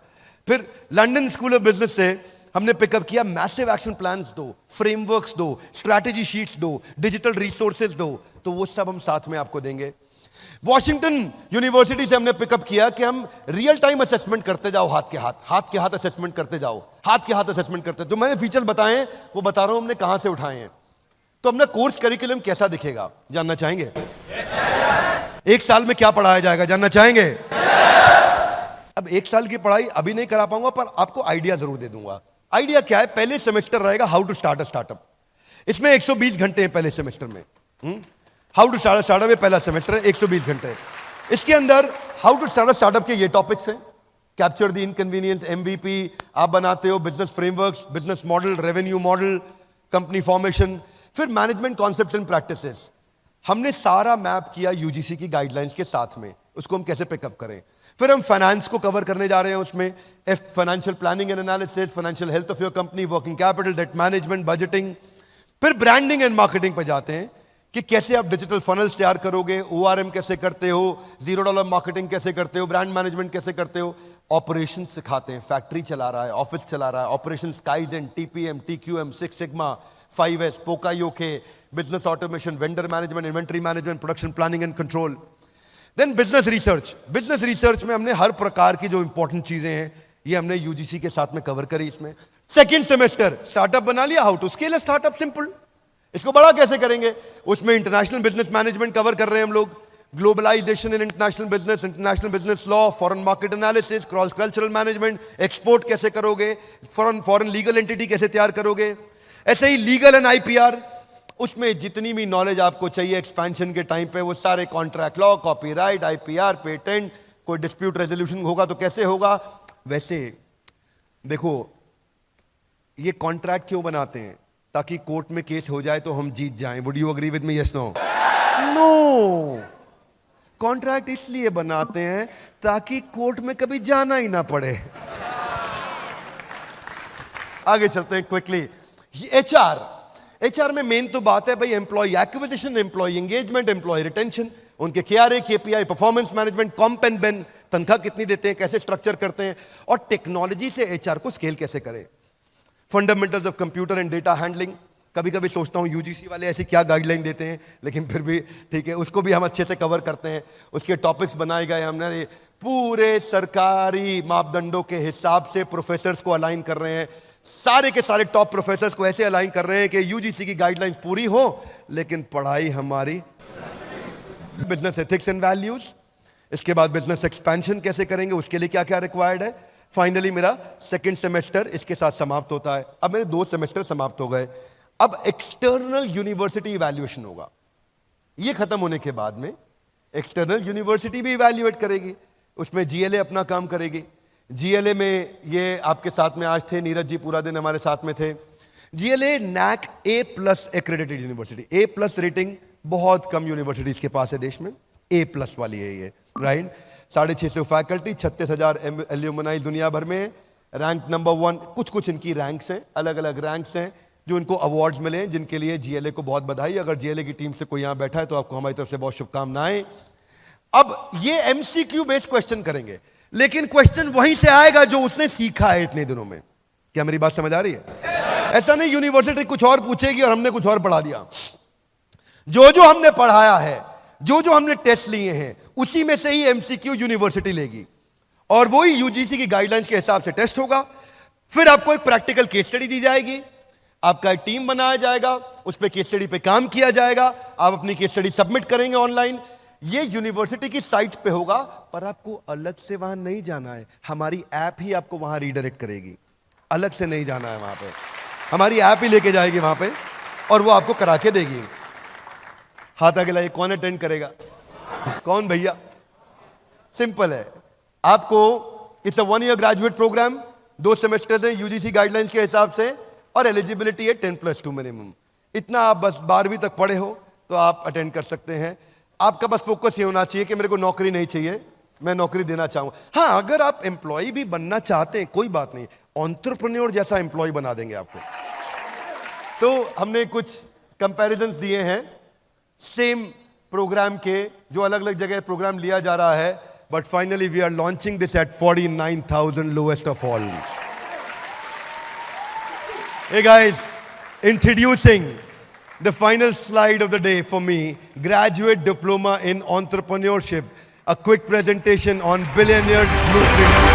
फिर लंदन स्कूल ऑफ बिजनेस से हमने पिकअप किया मैसिव एक्शन प्लान्स दो, फ्रेमवर्क्स दो, स्ट्रैटेजी शीट्स दो, डिजिटल रिसोर्सेज दो, तो वो सब हम साथ में आपको देंगे। वॉशिंगटन यूनिवर्सिटी से हमने पिकअप किया कि हम रियल टाइम असेसमेंट करते जाओ, हाथ के हाथ असेसमेंट करते जाओ, हाथ के हाथ असेसमेंट करते। जो मैंने फीचर बताए वो बता रहा हूं हमने कहां से उठाए हैं। तो अपना कोर्स करिकुलम कैसा दिखेगा जानना चाहेंगे? एक साल में क्या पढ़ाया जाएगा जानना चाहेंगे? अब एक साल की पढ़ाई अभी नहीं करा पाऊंगा, पर आपको आइडिया जरूर दे दूंगा। आइडिया क्या है? पहले सेमेस्टर रहेगा how to start a startup. इसमें 120 घंटे हैं पहले सेमेस्टर में। How to start a startup ये पहला सेमेस्टर है, 120 घंटे। इसके अंदर how to start a startup के ये टॉपिक्स हैं। कैप्चर द इनकन्वीनियंस, एमवीपी आप बनाते हो, business frameworks, business model, revenue model, company formation, फिर मैनेजमेंट कॉन्सेप्ट्स एंड प्रैक्टिसेस। हमने सारा मैप किया यूजीसी की गाइडलाइंस के साथ में, उसको हम कैसे पिकअप करें। फिर हम फाइनेंस को कवर करने जा रहे हैं, उसमें financial planning and analysis, financial health of your company, working capital, debt management, budgeting. फिर ब्रांडिंग एंड मार्केटिंग पे जाते हैं कि कैसे आप डिजिटल फनल्स तैयार करोगे, ओआरएम कैसे करते हो, $0 मार्केटिंग कैसे करते हो, ब्रांड मैनेजमेंट कैसे करते हो। ऑपरेशन सिखाते हैं, फैक्ट्री चला रहा है, ऑफिस चला रहा है, operations, kaizen, TPM, TQM, 6 sigma, 5S, poka yoke, business automation, vendor management, inventory management, production planning and control. Then business research. Business research में हमने हर प्रकार की जो इंपॉर्टेंट चीजें हैं ये हमने यूजीसी के साथ में कवर करी। इसमें सेकंड सेमेस्टर स्टार्टअप बना लिया, how to scale a startup, simple. इसको बड़ा कैसे करेंगे, उसमें इंटरनेशनल बिजनेस मैनेजमेंट कवर कर रहे हैं हम लोग, globalisation in international business law, foreign market analysis, cross cultural management, export कैसे करोगे, फॉरेन लीगल एंटिटी कैसे तैयार करोगे। ऐसे ही लीगल एंड आईपीआर, उसमें जितनी भी नॉलेज आपको चाहिए एक्सपेंशन के टाइम पे, वो सारे contract law, copyright, IPR, patent, कोई डिस्प्यूट रेजोल्यूशन होगा तो कैसे होगा। वैसे देखो ये कॉन्ट्रैक्ट क्यों बनाते हैं, ताकि कोर्ट में केस हो जाए तो हम जीत जाएं। Would you agree with me? Yes no? No, contract इसलिए बनाते हैं ताकि कोर्ट में कभी जाना ही ना पड़े। आगे चलते हैं क्विकली। एचआर में मेन तो बात है भाई employee acquisition, employee engagement, employee retention, उनके KRA, KPI, performance management, comp and ben, तनख्वाह कितनी देते हैं, कैसे स्ट्रक्चर करते हैं, और टेक्नोलॉजी से एचआर को स्केल कैसे करें। Fundamentals of computer and data handling. कभी कभी सोचता हूं यूजीसी वाले ऐसी क्या गाइडलाइन देते हैं, लेकिन फिर भी ठीक है, उसको भी हम अच्छे से कवर करते हैं। उसके टॉपिक्स बनाए गए हमने, पूरे सरकारी मापदंडों के हिसाब से प्रोफेसर्स को अलाइन कर रहे हैं। सारे के सारे टॉप प्रोफेसर्स को ऐसे अलाइन कर रहे हैं कि यूजीसी की गाइडलाइंस पूरी हो, लेकिन पढ़ाई हमारी। बिजनेस एथिक्स एंड वैल्यूज, इसके बाद बिजनेस एक्सपेंशन कैसे करेंगे, उसके लिए क्या क्या रिक्वायर्ड है। फाइनली मेरा सेकंड सेमेस्टर इसके साथ समाप्त होता है। अब मेरे 2 सेमेस्टर समाप्त हो गए। अब एक्सटर्नल यूनिवर्सिटी इवैल्यूएशन होगा। ये खत्म होने के बाद में एक्सटर्नल यूनिवर्सिटी भी इवैल्यूएट करेगी, उसमें जीएलए अपना काम करेगी। जीएलए में ये आपके साथ में आज थे, नीरज जी पूरा दिन हमारे साथ में थे। GLA NAAC A+ accredited university, A+ rating बहुत कम यूनिवर्सिटीज के पास है देश में, A+ वाली है ये, राइट। 650 फैकल्टी, 36,000 एल्यूमनाई दुनिया भर में, रैंक नंबर 1। कुछ कुछ इनकी रैंक्स हैं, अलग अलग रैंक्स हैं, जो इनको अवार्ड्स मिले हैं, जिनके लिए जीएलए को बहुत बधाई। अगर जीएलए की टीम से कोई यहां बैठा है तो आपको हमारी तरफ से बहुत शुभकामनाएं। अब ये एमसीक्यू बेस्ड क्वेश्चन करेंगे, लेकिन क्वेश्चन वहीं से आएगा जो उसने सीखा है इतने दिनों में। क्या मेरी बात समझ आ रही है? ऐसा नहीं यूनिवर्सिटी कुछ और पूछेगी और हमने कुछ और पढ़ा दिया। जो जो हमने पढ़ाया है, जो जो हमने टेस्ट लिए हैं, उसी में से ही एमसीक्यू यूनिवर्सिटी लेगी और वही यूजीसी की गाइडलाइंस के हिसाब से टेस्ट होगा। फिर आपको एक प्रैक्टिकल केस स्टडी दी जाएगी, आपका एक टीम बनाया जाएगा, उस पर केस स्टडी पे काम किया जाएगा, आप अपनी केस स्टडी सबमिट करेंगे ऑनलाइन। ये यूनिवर्सिटी की साइट पे होगा, पर आपको अलग से वहां नहीं जाना है। हमारी ऐप ही आपको वहां रीडायरेक्ट करेगी, अलग से नहीं जाना है वहां पे। हमारी ऐप ही लेके जाएगी वहां पे और वो आपको करा के देगी। हाथ आगे लाइए, कौन अटेंड करेगा? कौन भैया? सिंपल है, आपको it's a 1 year graduate program, 2 semester है यूजीसी गाइडलाइंस के हिसाब से, और एलिजिबिलिटी है 10+2 मिनिमम। इतना आप बस 12वीं तक पढ़े हो तो आप अटेंड कर सकते हैं। आपका बस फोकस ये होना चाहिए कि मेरे को नौकरी नहीं चाहिए, मैं नौकरी देना चाहूंगा। हाँ, अगर आप एम्प्लॉय भी बनना चाहते हैं कोई बात नहीं, एंटरप्रेन्योर जैसा एम्प्लॉय बना देंगे आपको। तो हमने कुछ कंपैरिजंस दिए हैं सेम प्रोग्राम के, जो अलग अलग जगह प्रोग्राम लिया जा रहा है, but finally we are launching this at 49,000 lowest of all. Hey guys, introducing the final slide of the day for me, Graduate Diploma in Entrepreneurship, a quick presentation on Billionaires Blueprint.